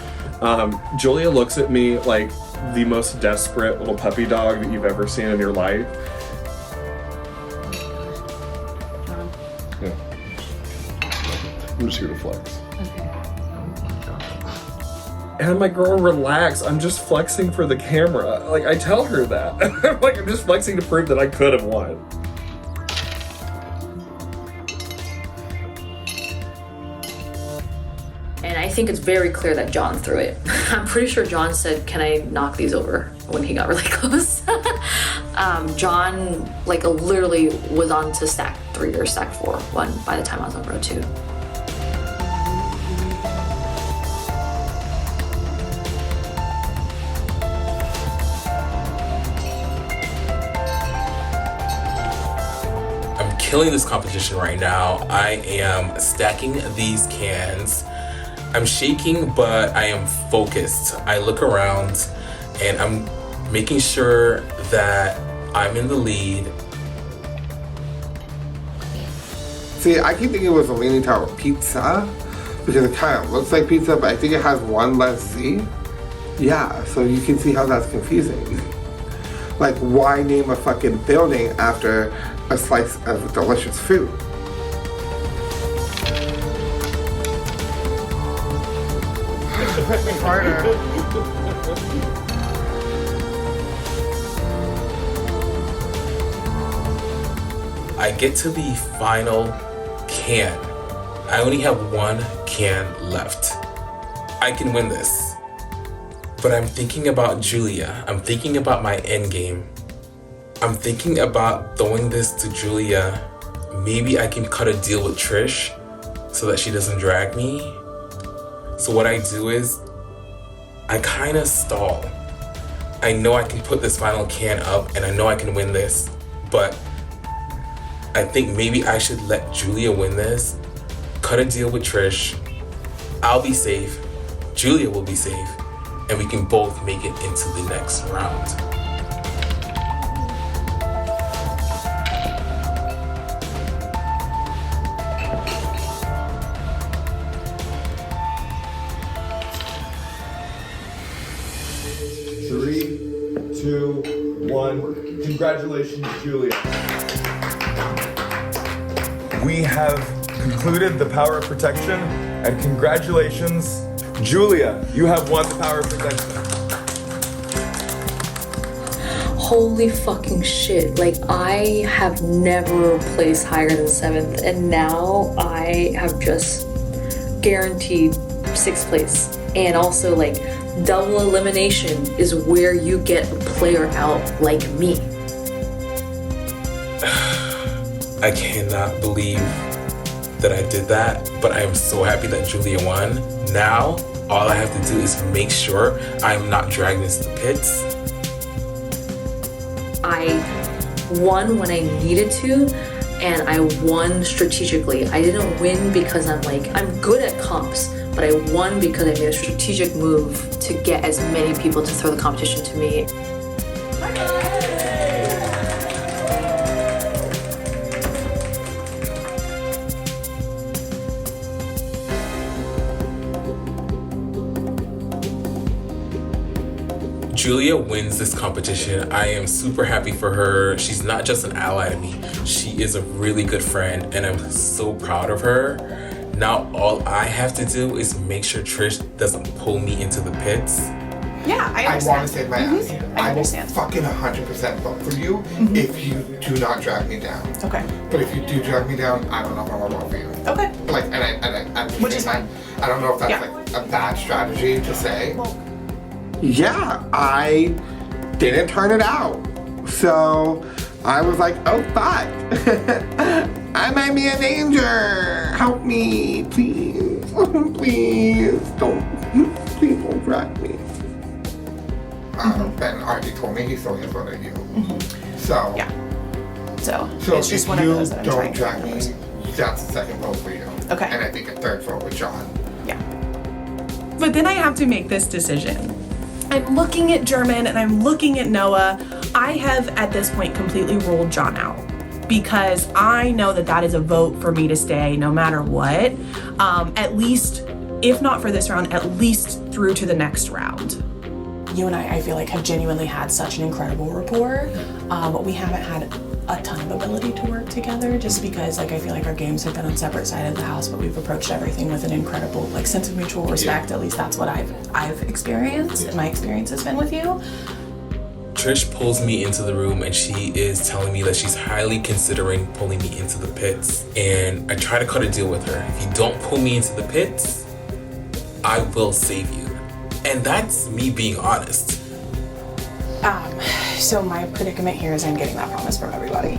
Julia looks at me like the most desperate little puppy dog that you've ever seen in your life. Yeah. I'm just here to flex. And I'm like, girl, relax. I'm just flexing for the camera. Like, I tell her that. I'm just flexing to prove that I could have won. And I think it's very clear that John threw it. I'm pretty sure John said, can I knock these over? When he got really close. John, like, literally was on to stack 3 or stack 4 by the time I was on row 2. Killing this competition right now. I am stacking these cans. I'm shaking, but I am focused. I look around and I'm making sure that I'm in the lead. See, I keep thinking it was a Leaning Tower pizza because it kind of looks like pizza, but I think it has 1 less Z. Yeah, so you can see how that's confusing. Like, why name a fucking building after a slice of delicious food? I get to the final can. I only have 1 can left. I can win this. But I'm thinking about Julia. I'm thinking about my end game. I'm thinking about throwing this to Julia. Maybe I can cut a deal with Trish so that she doesn't drag me. So what I do is I kind of stall. I know I can put this final can up and I know I can win this, but I think maybe I should let Julia win this, cut a deal with Trish. I'll be safe, Julia will be safe, and we can both make it into the next round. Three, 2, 1. Congratulations, Julia. We have concluded the power of protection, and congratulations, Julia, you have won the power of protection. Holy fucking shit. Like, I have never placed higher than 7th, and now I have just guaranteed 6th place. And also, like, double elimination is where you get a player out like me. I cannot believe that I did that, but I am so happy that Julia won. Now, all I have to do is make sure I'm not dragging this to the pits. I won when I needed to, and I won strategically. I didn't win because I'm good at comps, but I won because I made a strategic move to get as many people to throw the competition to me. Julia wins this competition. I am super happy for her. She's not just an ally to me. She is a really good friend, and I'm so proud of her. Now all I have to do is make sure Trish doesn't pull me into the pits. Yeah, I understand. I want to save my ass. I will understand. fucking 100% vote for you if you do not drag me down. Okay. But if you do drag me down, I don't know if I want to vote for you. Okay. Like, which is fine. I don't know if that's like a bad strategy to say. Yeah, I didn't turn it out. So I was like, oh fuck. I might be in danger. Help me, please. Please don't drag me. Ben already told me he saw his vote at you. So yeah. So it's just one of those that I'm trying to drag me, that's the 2nd vote for you. Okay. And I think a 3rd vote with John. Yeah. But then I have to make this decision. I'm looking at German and I'm looking at Noah. I have at this point completely ruled John out because I know that that is a vote for me to stay no matter what. At least, if not for this round, at least through to the next round. You and I feel like, have genuinely had such an incredible rapport. We haven't had a ton of ability to work together just because like I feel like our games have been on separate sides of the house, but we've approached everything with an incredible like sense of mutual respect. At least that's what I've experienced and my experience has been with you. Trish pulls me into the room and she is telling me that she's highly considering pulling me into the pits. And I try to cut a deal with her. If you don't pull me into the pits, I will save you. And that's me being honest. So my predicament here is I'm getting that promise from everybody.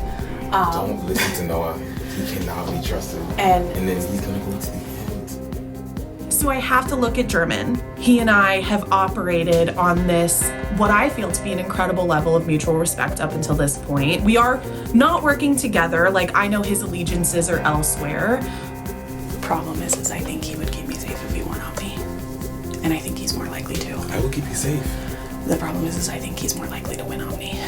Don't listen to Noah. He cannot be trusted. And then he's gonna go to the end. So I have to look at German. He and I have operated on this, what I feel to be an incredible level of mutual respect up until this point. We are not working together. Like, I know his allegiances are elsewhere. The problem is I think he would keep me safe if we won Omni. And I think he's more likely to. I will keep you safe. The problem is I think he's more likely to win Omni.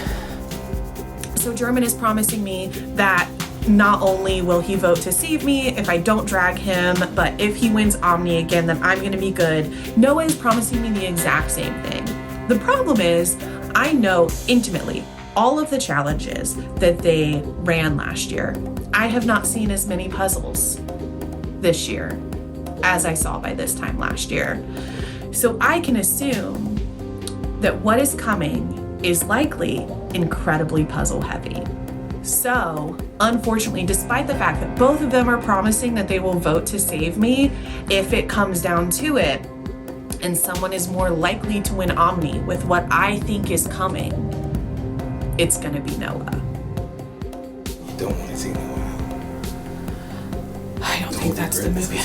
So German is promising me that not only will he vote to save me if I don't drag him, but if he wins Omni again, then I'm gonna be good. Noah is promising me the exact same thing. The problem is, I know intimately all of the challenges that they ran last year. I have not seen as many puzzles this year as I saw by this time last year. So I can assume that what is coming is likely incredibly puzzle heavy. So, unfortunately, despite the fact that both of them are promising that they will vote to save me, if it comes down to it, and someone is more likely to win Omni with what I think is coming, it's gonna be Noah. You don't want to see Noah. I don't think that's the movie.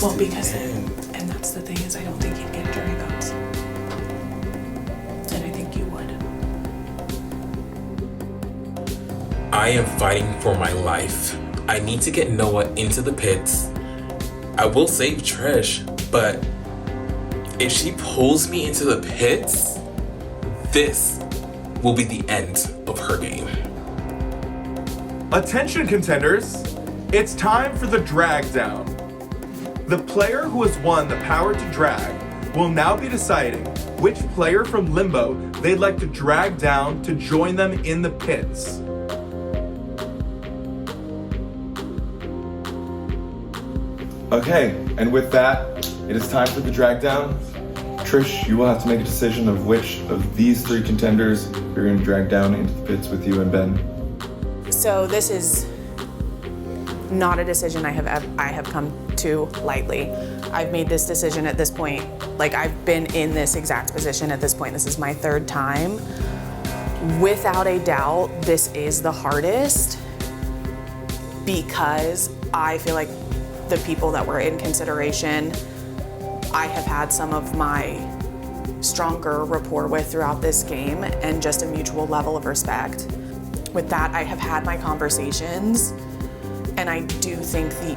Well, because, and that's the thing is I don't think he'd get jury votes. And I think you would. I am fighting for my life. I need to get Noah into the pits. I will save Trish, but if she pulls me into the pits, this will be the end of her game. Attention contenders, it's time for the drag down. The player who has won the power to drag will now be deciding which player from Limbo they'd like to drag down to join them in the pits. Okay, and with that, it is time for the drag down. Trish, you will have to make a decision of which of these three contenders you're going to drag down into the pits with you and Ben. So this is not a decision I have come to lightly. I've made this decision at this point. Like, I've been in this exact position at this point. This is my third time. Without a doubt, this is the hardest because I feel like the people that were in consideration, I have had some of my stronger rapport with throughout this game and just a mutual level of respect. With that, I have had my conversations, and I do think the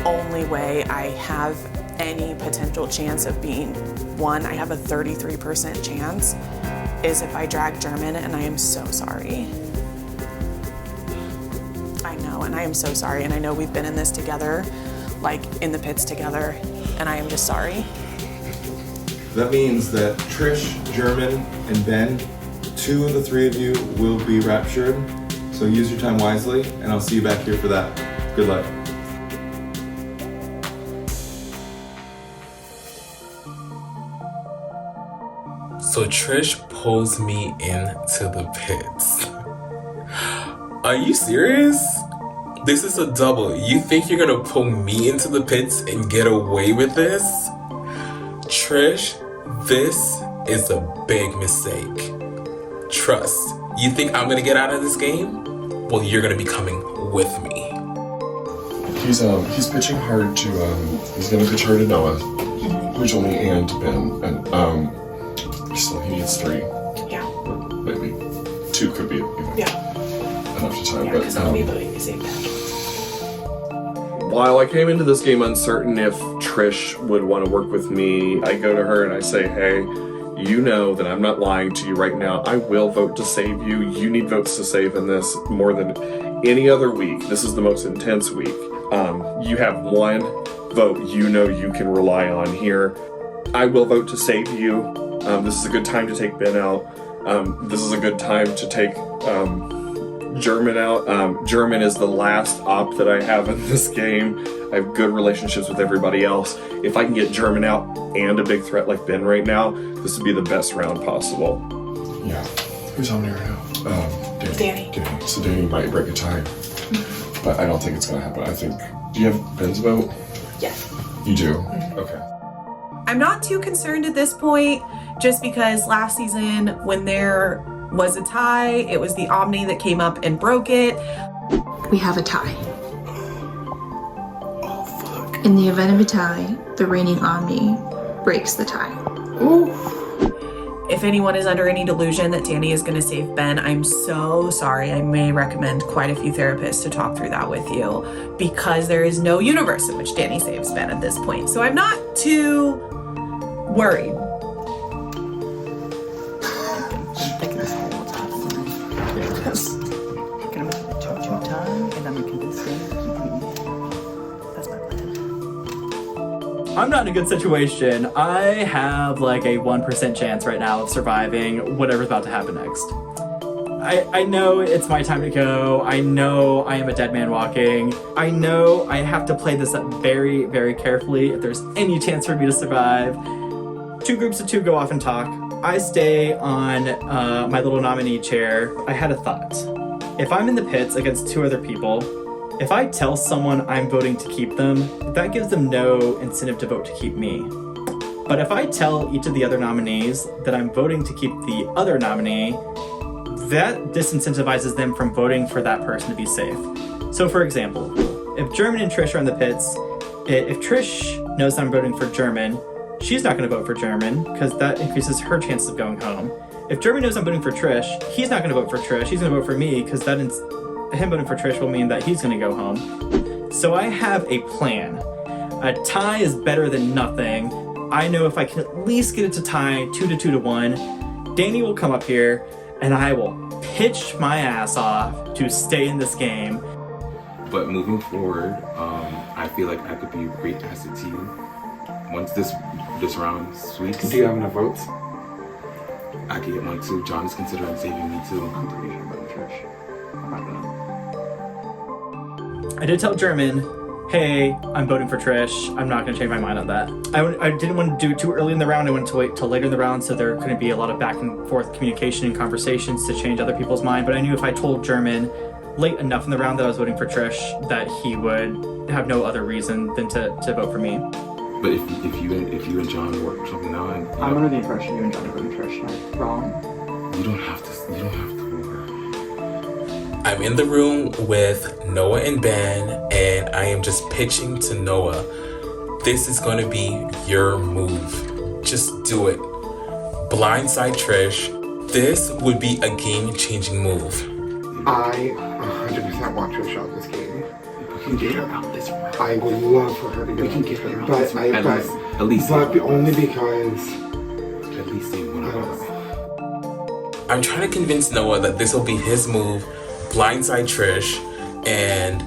only way I have any potential chance of being one, I have a 33% chance, is if I drag German, and I am so sorry. I know, and I am so sorry, and I know we've been in this together, like in the pits together, and I am just sorry. That means that Trish, German, and Ben, 2 of the 3 of you will be raptured. So use your time wisely, and I'll see you back here for that. Good luck. So Trish pulls me into the pits. Are you serious? This is a double. You think you're gonna pull me into the pits and get away with this? Trish, this is a big mistake. Trust. You think I'm gonna get out of this game? Well, you're gonna be coming with me. He's pitching hard to he's gonna pitch hard to Noah, originally, and to Ben, and still he needs 3. Yeah. Or maybe 2 could be enough to time. Yeah, but because I'll be voting to save that. while I came into this game uncertain if Trish would want to work with me, I go to her and I say, hey, you know that I'm not lying to you right now. I will vote to save you. You need votes to save in this more than any other week. This is the most intense week. You have one vote you know you can rely on here. I will vote to save you. This is a good time to take Ben out. This is a good time to take German out. German is the last op that I have in this game. I have good relationships with everybody else. If I can get German out and a big threat like Ben right now, this would be the best round possible. Yeah. Who's on there now? Danny. So Danny might break a tie. But I don't think it's going to happen. I think... Do you have Ben's vote? Yes. You do? Mm-hmm. Okay. I'm not too concerned at this point, just because last season when there was a tie, it was the Omni that came up and broke it. We have a tie. In the event of a tie, the reigning Omni breaks the tie. If anyone is under any delusion that Danny is going to save Ben, I'm so sorry. I may recommend quite a few therapists to talk through that with you, because there is no universe in which Danny saves Ben at this point. So I'm not too worried. I'm not in a good situation. I have like a 1% chance right now of surviving whatever's about to happen next. I know it's my time to go. I know I am a dead man walking. I know I have to play this up very, very carefully if there's any chance for me to survive. 2 groups of 2 go off and talk. I stay on my little nominee chair. I had a thought. If I'm in the pits against 2 other people, if I tell someone I'm voting to keep them, that gives them no incentive to vote to keep me. But if I tell each of the other nominees that I'm voting to keep the other nominee, that disincentivizes them from voting for that person to be safe. So for example, if German and Trish are in the pits, if Trish knows I'm voting for German, she's not going to vote for German because that increases her chances of going home. If German knows I'm voting for Trish, he's not going to vote for Trish, he's going to vote for me because him voting for Trish will mean that he's going to go home. So I have a plan. A tie is better than nothing. I know if I can at least get it to tie 2 to 1, Danny will come up here and I will pitch my ass off to stay in this game. But moving forward, I feel like I could be a great asset to you. Once this round sweeps. Do you have enough votes? I could get 1 too. John is considering saving me too. I'm pretty sure about Trish. I'm not gonna. I did tell German, hey, I'm voting for Trish. I'm not going to change my mind on that. I didn't want to do it too early in the round. I wanted to wait till later in the round so there couldn't be a lot of back and forth communication and conversations to change other people's mind. But I knew if I told German late enough in the round that I was voting for Trish, that he would have no other reason than to vote for me. But if you and John work something out, I'm under the impression you and John are voting Trish. Am I wrong? You don't have to. I'm in the room with Noah and Ben, and I am just pitching to Noah. This is going to be your move. Just do it. Blindside Trish. This would be a game-changing move. I 100% want Trish out this game. We can get her out this round. I would love for her to get We can get her out but this round. At least. Only because... At least they want to. I'm trying to convince Noah that this will be his move, blindside Trish, and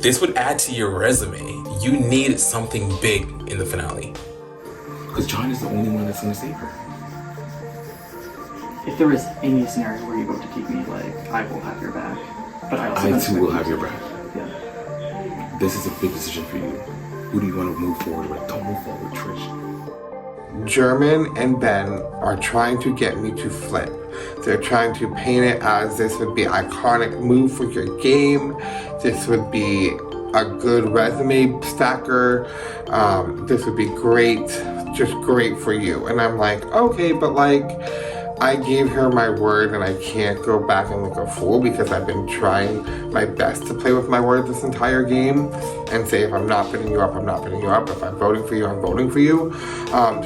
this would add to your resume. You need something big in the finale. Because John is the only one that's going to save her. If there is any scenario where you vote to keep me, like, I will have your back. But I too will have your back. Yeah. This is a big decision for you. Who do you want to move forward with? Don't move forward with Trish. German and Ben are trying to get me to flip. They're trying to paint it as this would be an iconic move for your game. This would be a good resume stacker. This would be great, just great for you. And I'm like, okay, but like, I gave her my word and I can't go back and look a fool because I've been trying my best to play with my word this entire game and say if I'm not putting you up, I'm not putting you up. If I'm voting for you, I'm voting for you.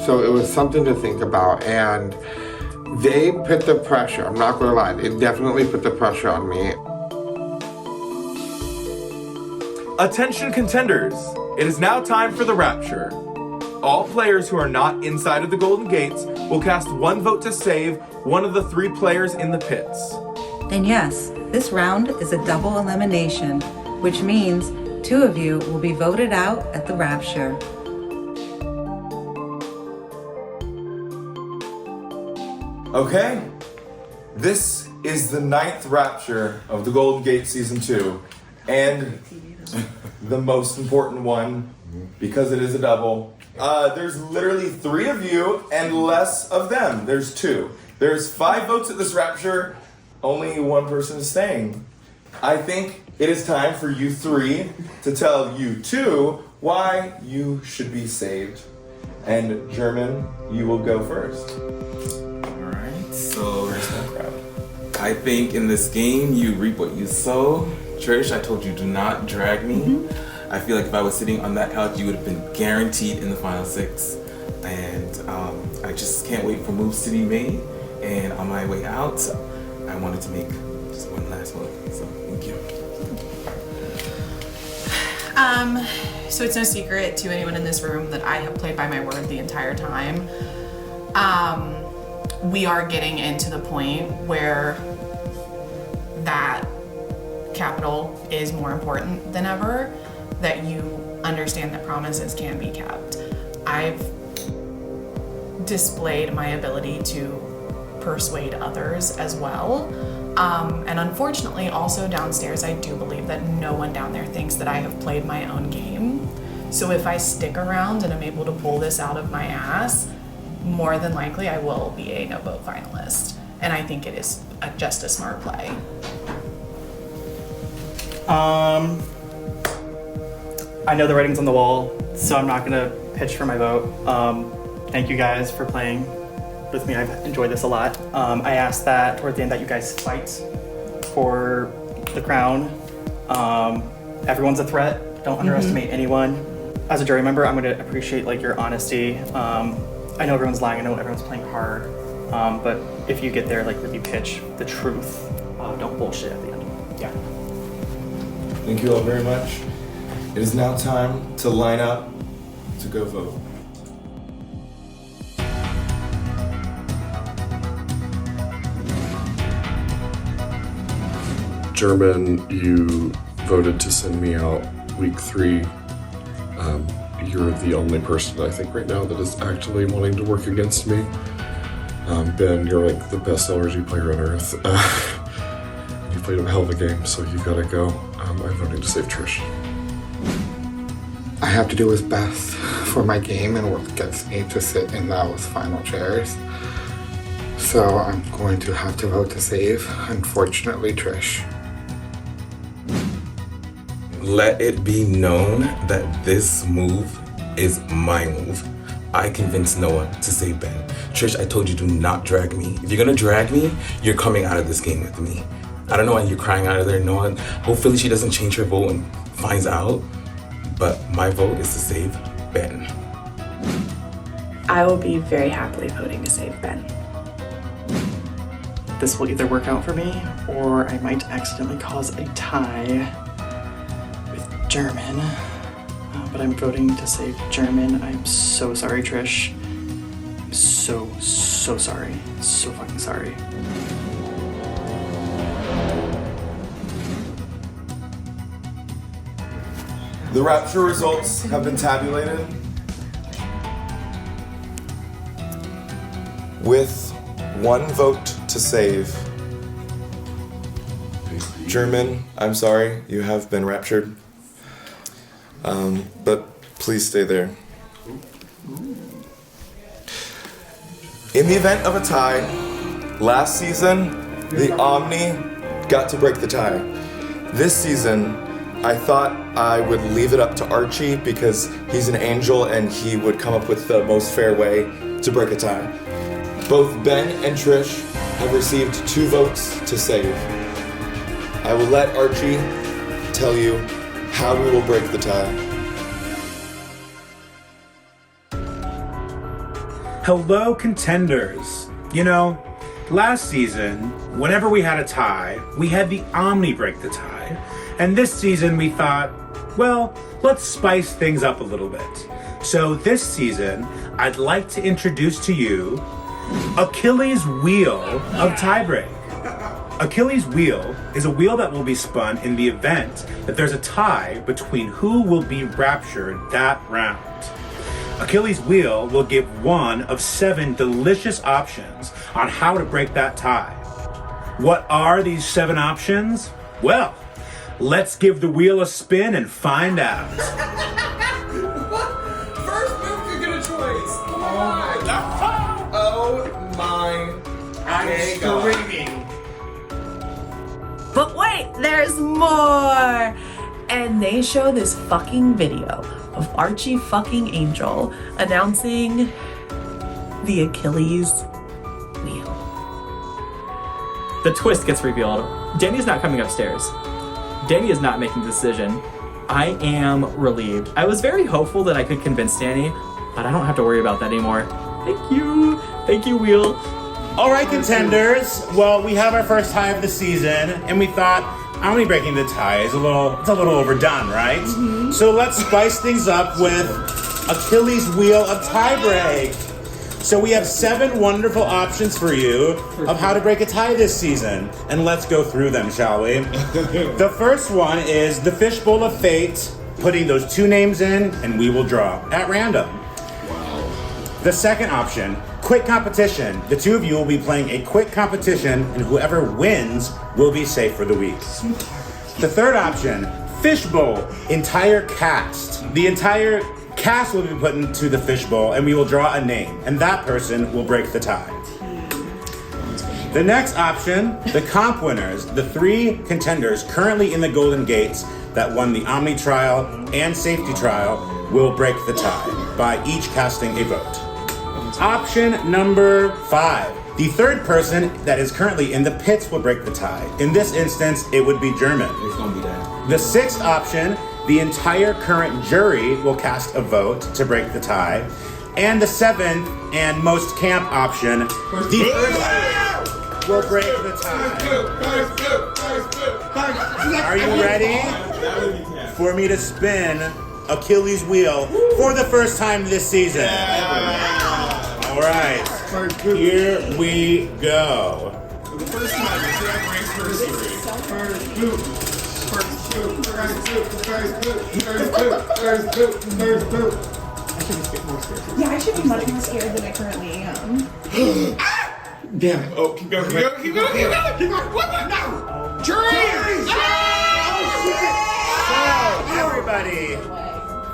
So it was something to think about, and they put the pressure. I'm not gonna lie, they definitely put the pressure on me. Attention contenders, it is now time for the Rapture. all players who are not inside of the Golden Gates will cast 1 vote to save one of the 3 players in the pits. And yes, this round is a double elimination, which means 2 of you will be voted out at the Rapture. Okay, this is the 9th Rapture of the Golden Gate Season 2, and the most important one, because it is a double. There's literally 3 of you and less of them. There's 2. There's 5 votes at this Rapture, only 1 person is staying. I think it is time for you 3 to tell you 2 why you should be saved. And German, you will go first. So, I think in this game, you reap what you sow. Trish, I told you, do not drag me. I feel like if I was sitting on that couch, you would have been guaranteed in the final 6. And I just can't wait for moves to be made. And on my way out, I wanted to make just one last one. So, thank you. So it's no secret to anyone in this room that I have played by my word the entire time. We are getting into the point where that capital is more important than ever, that you understand that promises can be kept. I've displayed my ability to persuade others as well. And unfortunately, also downstairs, I do believe that no one down there thinks that I have played my own game. So if I stick around and I'm able to pull this out of my ass, more than likely I will be a no-vote finalist. And I think it is just a smart play. I know the writing's on the wall, so I'm not gonna pitch for my vote. Thank you guys for playing with me. I've enjoyed this a lot. I asked that toward the end that you guys fight for the crown. Everyone's a threat. Don't underestimate anyone. As a jury member, I'm gonna appreciate your honesty. I know everyone's lying. I know everyone's playing hard. But if you get there, really pitch the truth. Don't bullshit at the end. Yeah. Thank you all very much. It is now time to line up to go vote. German, you voted to send me out week 3. You're the only person I think right now that is actively wanting to work against me. Ben, you're the best LRG player on earth. You played a hell of a game, so you gotta go. I'm voting to save Trish. I have to do his best for my game and what gets me to sit in those final chairs. So I'm going to have to vote to save, unfortunately, Trish. Let it be known that this move is my move. I convinced Noah to save Ben. Trish, I told you, do not drag me. If you're gonna drag me, you're coming out of this game with me. I don't know why you're crying out of there, Noah. Hopefully she doesn't change her vote and finds out. But my vote is to save Ben. I will be very happily voting to save Ben. This will either work out for me, or I might accidentally cause a tie with German. But I'm voting to save German. I'm so sorry, Trish. I'm so sorry. So fucking sorry. The Rapture results have been tabulated with 1 vote to save. German, I'm sorry, you have been raptured. But please stay there. In the event of a tie, last season, the Omni got to break the tie. This season, I thought I would leave it up to Archie because he's an angel and he would come up with the most fair way to break a tie. Both Ben and Trish have received 2 votes to save. I will let Archie tell you how we will break the tie. Hello, contenders. Last season, whenever we had a tie, we had the Omni break the tie. And this season we thought, well, let's spice things up a little bit. So this season, I'd like to introduce to you Achilles' Wheel of Tiebreak. Achilles' Wheel is a wheel that will be spun in the event that there's a tie between who will be raptured that round. Achilles' Wheel will give one of 7 delicious options on how to break that tie. What are these 7 options? Well, let's give the wheel a spin and find out. First move could get a choice. Come on. Oh my. I'm screaming. But wait, there's more! And they show this fucking video of Archie fucking Angel announcing the Achilles wheel. The twist gets revealed. Danny's not coming upstairs. Danny is not making the decision. I am relieved. I was very hopeful that I could convince Danny, but I don't have to worry about that anymore. Thank you. Thank you, Wheel. All right, contenders. Well, we have our first tie of the season, and we thought Omni breaking the tie is a little overdone, right? Mm-hmm. So let's spice things up with Achilles' Wheel of Tiebreak. So we have 7 wonderful options for you of how to break a tie this season, and let's go through them, shall we? The first one is the Fishbowl of Fate, putting those 2 names in, and we will draw at random. Wow. The second option, quick competition. The 2 of you will be playing a quick competition, and whoever wins will be safe for the week. The third option, Fishbowl, entire cast. The entire cast will be put into the fishbowl, and we will draw a name, and that person will break the tie. The next option, the comp winners, the 3 contenders currently in the Golden Gates that won the Omni Trial and Safety Trial will break the tie by each casting a vote. Option number 5. The third person that is currently in the pits will break the tie. In this instance, it would be German. It's gonna be that. The 6th option, the entire current jury will cast a vote to break the tie. And the 7th and most camp option, the first will break the tie. Are you ready for me to spin Achilles' Wheel for the first time this season? All right, here we go. The first time, Jack ranks first jury. Yeah, I should be much more scared than I currently am. Damn it. Oh, keep going. What? No! Jury! So, everybody,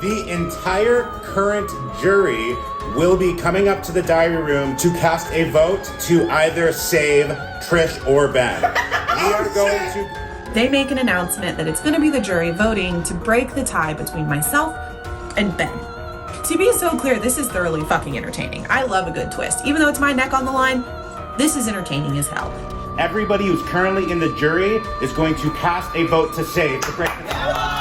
the entire current jury will be coming up to the diary room to cast a vote to either save Trish or Ben. We are going to... They make an announcement that it's going to be the jury voting to break the tie between myself and Ben. To be so clear, this is thoroughly fucking entertaining. I love a good twist. Even though it's my neck on the line, this is entertaining as hell. Everybody who's currently in the jury is going to cast a vote to save to break the tie.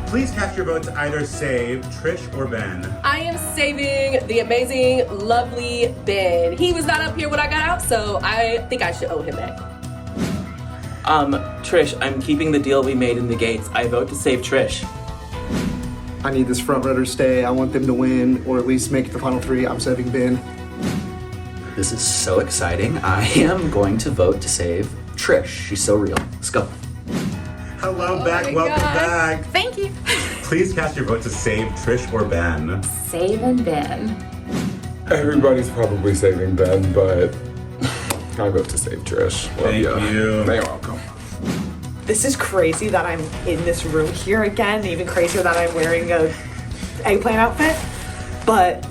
Please cast your vote to either save Trish or Ben. I am saving the amazing, lovely Ben. He was not up here when I got out, so I think I should owe him back. Trish, I'm keeping the deal we made in the gates. I vote to save Trish. I need this front runner to stay. I want them to win, or at least make it the final 3. I'm saving Ben. This is so exciting. I am going to vote to save Trish. She's so real. Let's go. Hello, Beck. Welcome back. Thank you. Please cast your vote to save Trish or Ben. Saving Ben. Everybody's probably saving Ben, but I vote to save Trish. Thank you. You're welcome. This is crazy that I'm in this room here again. Even crazier that I'm wearing a eggplant outfit. But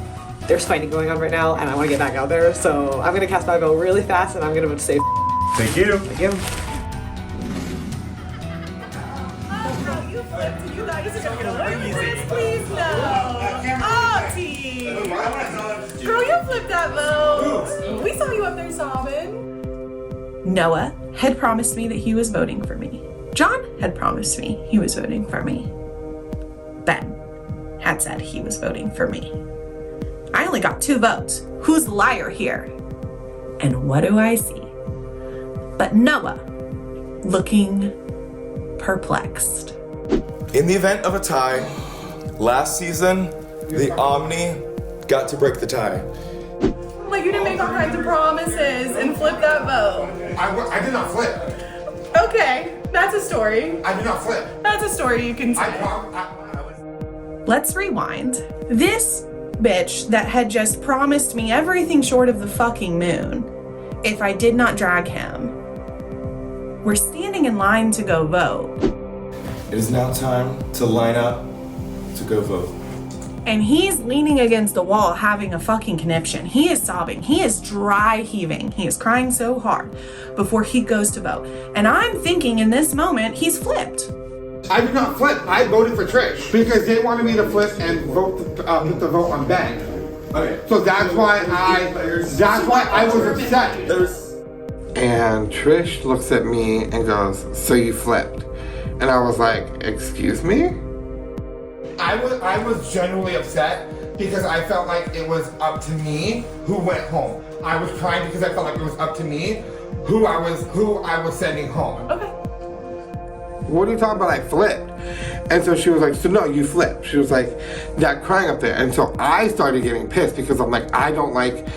there's fighting going on right now, and I want to get back out there. So I'm gonna cast my vote really fast, and I'm gonna vote to save. Thank you. Thank you. You guys are gonna win. Please no. Oh, T. Girl, you flipped that vote. We saw you up there sobbing. Noah had promised me that he was voting for me. John had promised me he was voting for me. Ben had said he was voting for me. I only got 2 votes. Who's the liar here? And what do I see? But Noah, looking perplexed. In the event of a tie, last season, the Omni got to break the tie. Like, you didn't make all kinds of promises and flip that vote. I did not flip. Okay, that's a story. I did not flip. That's a story you can say. Let's rewind. This bitch that had just promised me everything short of the fucking moon if I did not drag him. We're standing in line to go vote. It is now time to line up to go vote. And he's leaning against the wall having a fucking conniption. He is sobbing. He is dry heaving. He is crying so hard before he goes to vote. And I'm thinking in this moment, he's flipped. I did not flip. I voted for Trish because they wanted me to flip and vote put the vote on Ben. Okay. So that's why I was upset. And Trish looks at me and goes, "So you flipped?" And I was like, "Excuse me?" I was genuinely upset because I felt like it was up to me who went home. I was crying because I felt like it was up to me who I was sending home. Okay. What are you talking about? I flipped. And so she was like, "So no, you flipped." She was like, that crying up there. And so I started getting pissed because I'm like, I don't like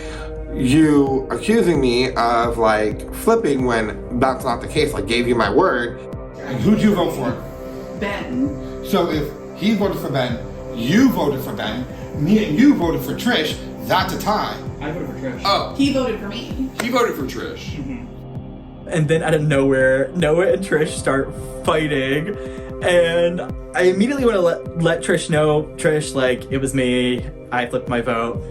you accusing me of like flipping when that's not the case. I gave you my word. And who'd you vote for? Ben. So if he voted for Ben, you voted for Ben, me and you voted for Trish, that's a tie. I voted for Trish. Oh. He voted for me. He voted for Trish. And then out of nowhere, Noah and Trish start fighting. And I immediately want to let Trish know, Trish, like, it was me. I flipped my vote.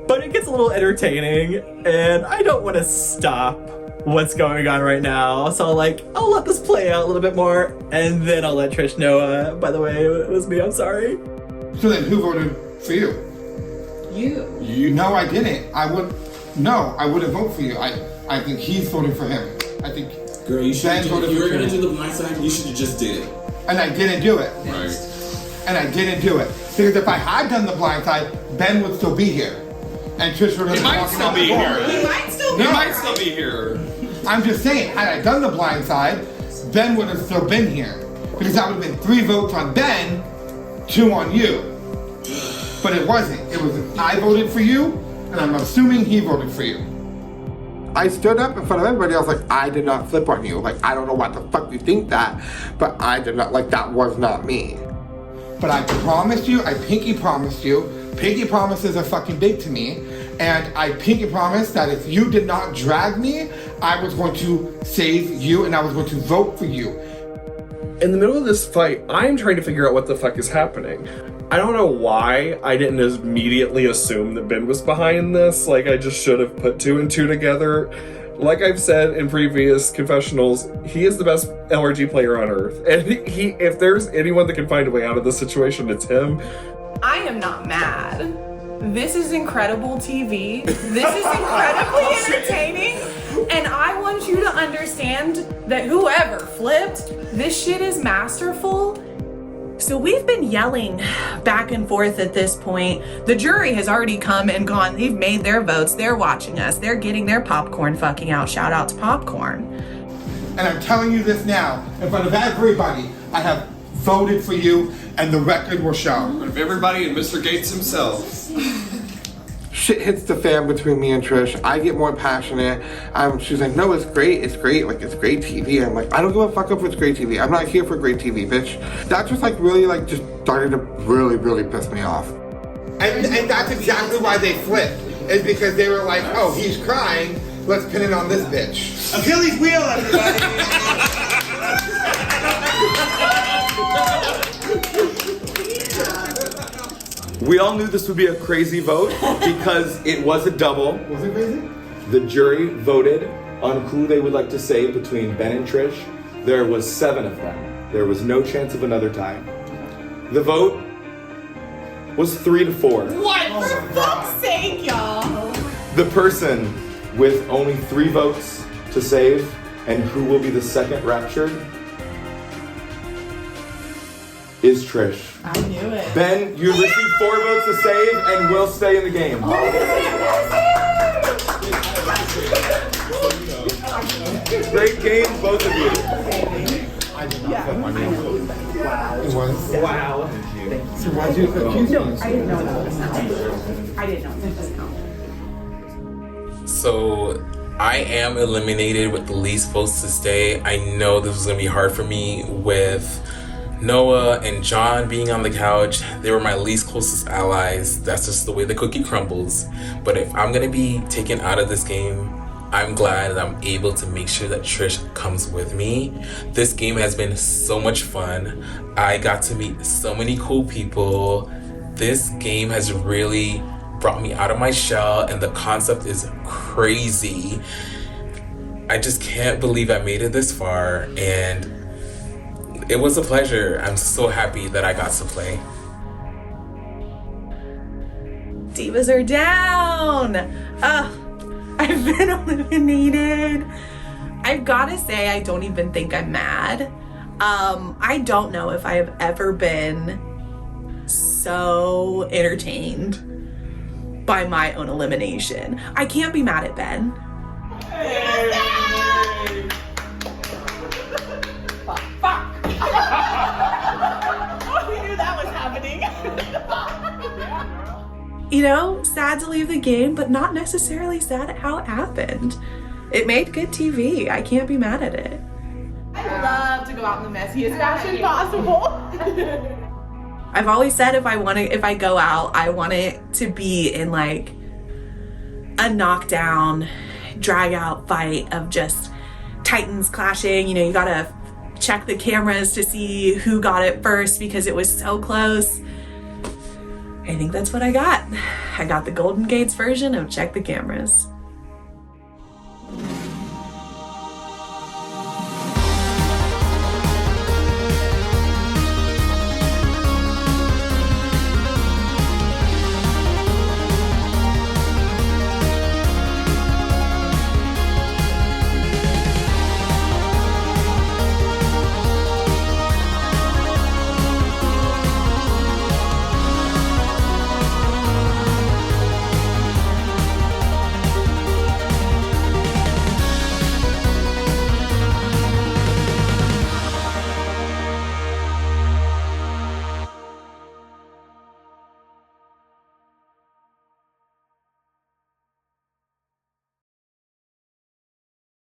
But it gets a little entertaining, and I don't want to stop what's going on right now. So I'll let this play out a little bit more, and then I'll let Trish know, by the way, it was me, I'm sorry. So then who voted for you? You. No, I didn't. I wouldn't vote for you. I think he's voting for him. I think Girl, you should. Ben voted If you for were gonna Trish. do the blind side, you should have just did it. And I didn't do it. Right. And I didn't do it. Because if I had done the blind side, Ben would still be here. And Trish would have He been might walking still out be the door. here. He might still He be might still be here. I'm just saying, had I done the blind side, Ben would have still been here. Because that would have been 3 votes on Ben, 2 on you. But it wasn't. It was I voted for you, and I'm assuming he voted for you. I stood up in front of everybody. I was like, I did not flip on you. Like, I don't know what the fuck you think that, but I did not, like, that was not me. But I promised you, I pinky promised you, pinky promises are fucking big to me, and I pinky promised that if you did not drag me, I was going to save you and I was going to vote for you. In the middle of this fight, I'm trying to figure out what the fuck is happening. I don't know why I didn't immediately assume that Ben was behind this. Like, I just should have put 2 and 2 together. Like I've said in previous confessionals, he is the best LRG player on earth. And if there's anyone that can find a way out of this situation, it's him. I am not mad. This is incredible TV. This is incredibly entertaining. And I want you to understand that whoever flipped, this shit is masterful. So we've been yelling back and forth at this point. The jury has already come and gone. They've made their votes. They're watching us. They're getting their popcorn fucking out. Shout out to popcorn. And I'm telling you this now, in front of everybody, I have voted for you, and the record will show. In front of everybody and Mr. Gates himself. Shit hits the fan between me and Trish. I get more passionate. She's like, no, it's great, like, it's great TV. I'm like, I don't give a fuck if it's great TV. I'm not here for great TV, bitch. That just just started to really, really piss me off. And that's exactly why they flipped, is because they were like, oh, he's crying, let's pin it on this bitch. Achilles wheel, everybody! We all knew this would be a crazy vote because it was a double. Was it crazy? The jury voted on who they would like to save between Ben and Trish. There was 7 of them. There was no chance of another tie. The vote was 3-4. What? For fuck's sake, y'all. The person with only 3 votes to save and who will be the second raptured is Trish. I knew it. Ben, you received 4 votes to save and will stay in the game. Great game, both of you. I did not put money on it. Wow. It was? Wow. So why'd you accuse me? No, I didn't know that was count. I didn't know that was count. So I am eliminated with the least votes to stay. I know this was gonna be hard for me with Noah and John being on the couch. They were my least closest allies. That's just the way the cookie crumbles. But if I'm gonna be taken out of this game, I'm glad that I'm able to make sure that Trish comes with me. This game has been so much fun. I got to meet so many cool people. This game has really brought me out of my shell, and the concept is crazy. I just can't believe I made it this far, and it was a pleasure. I'm so happy that I got to play. Divas are down. I've been eliminated. I've got to say, I don't even think I'm mad. I don't know if I have ever been so entertained by my own elimination. I can't be mad at Ben. Fuck. We knew that was happening. You know, sad to leave the game, but not necessarily sad at how it happened. It made good TV. I can't be mad at it. I love to go out in the messiest fashion possible. I've always said if I go out, I want it to be in like a knockdown, drag out fight of just titans clashing. You know, you gotta check the cameras to see who got it first because it was so close. I think that's what I got. I got the Golden Gates version of check the cameras.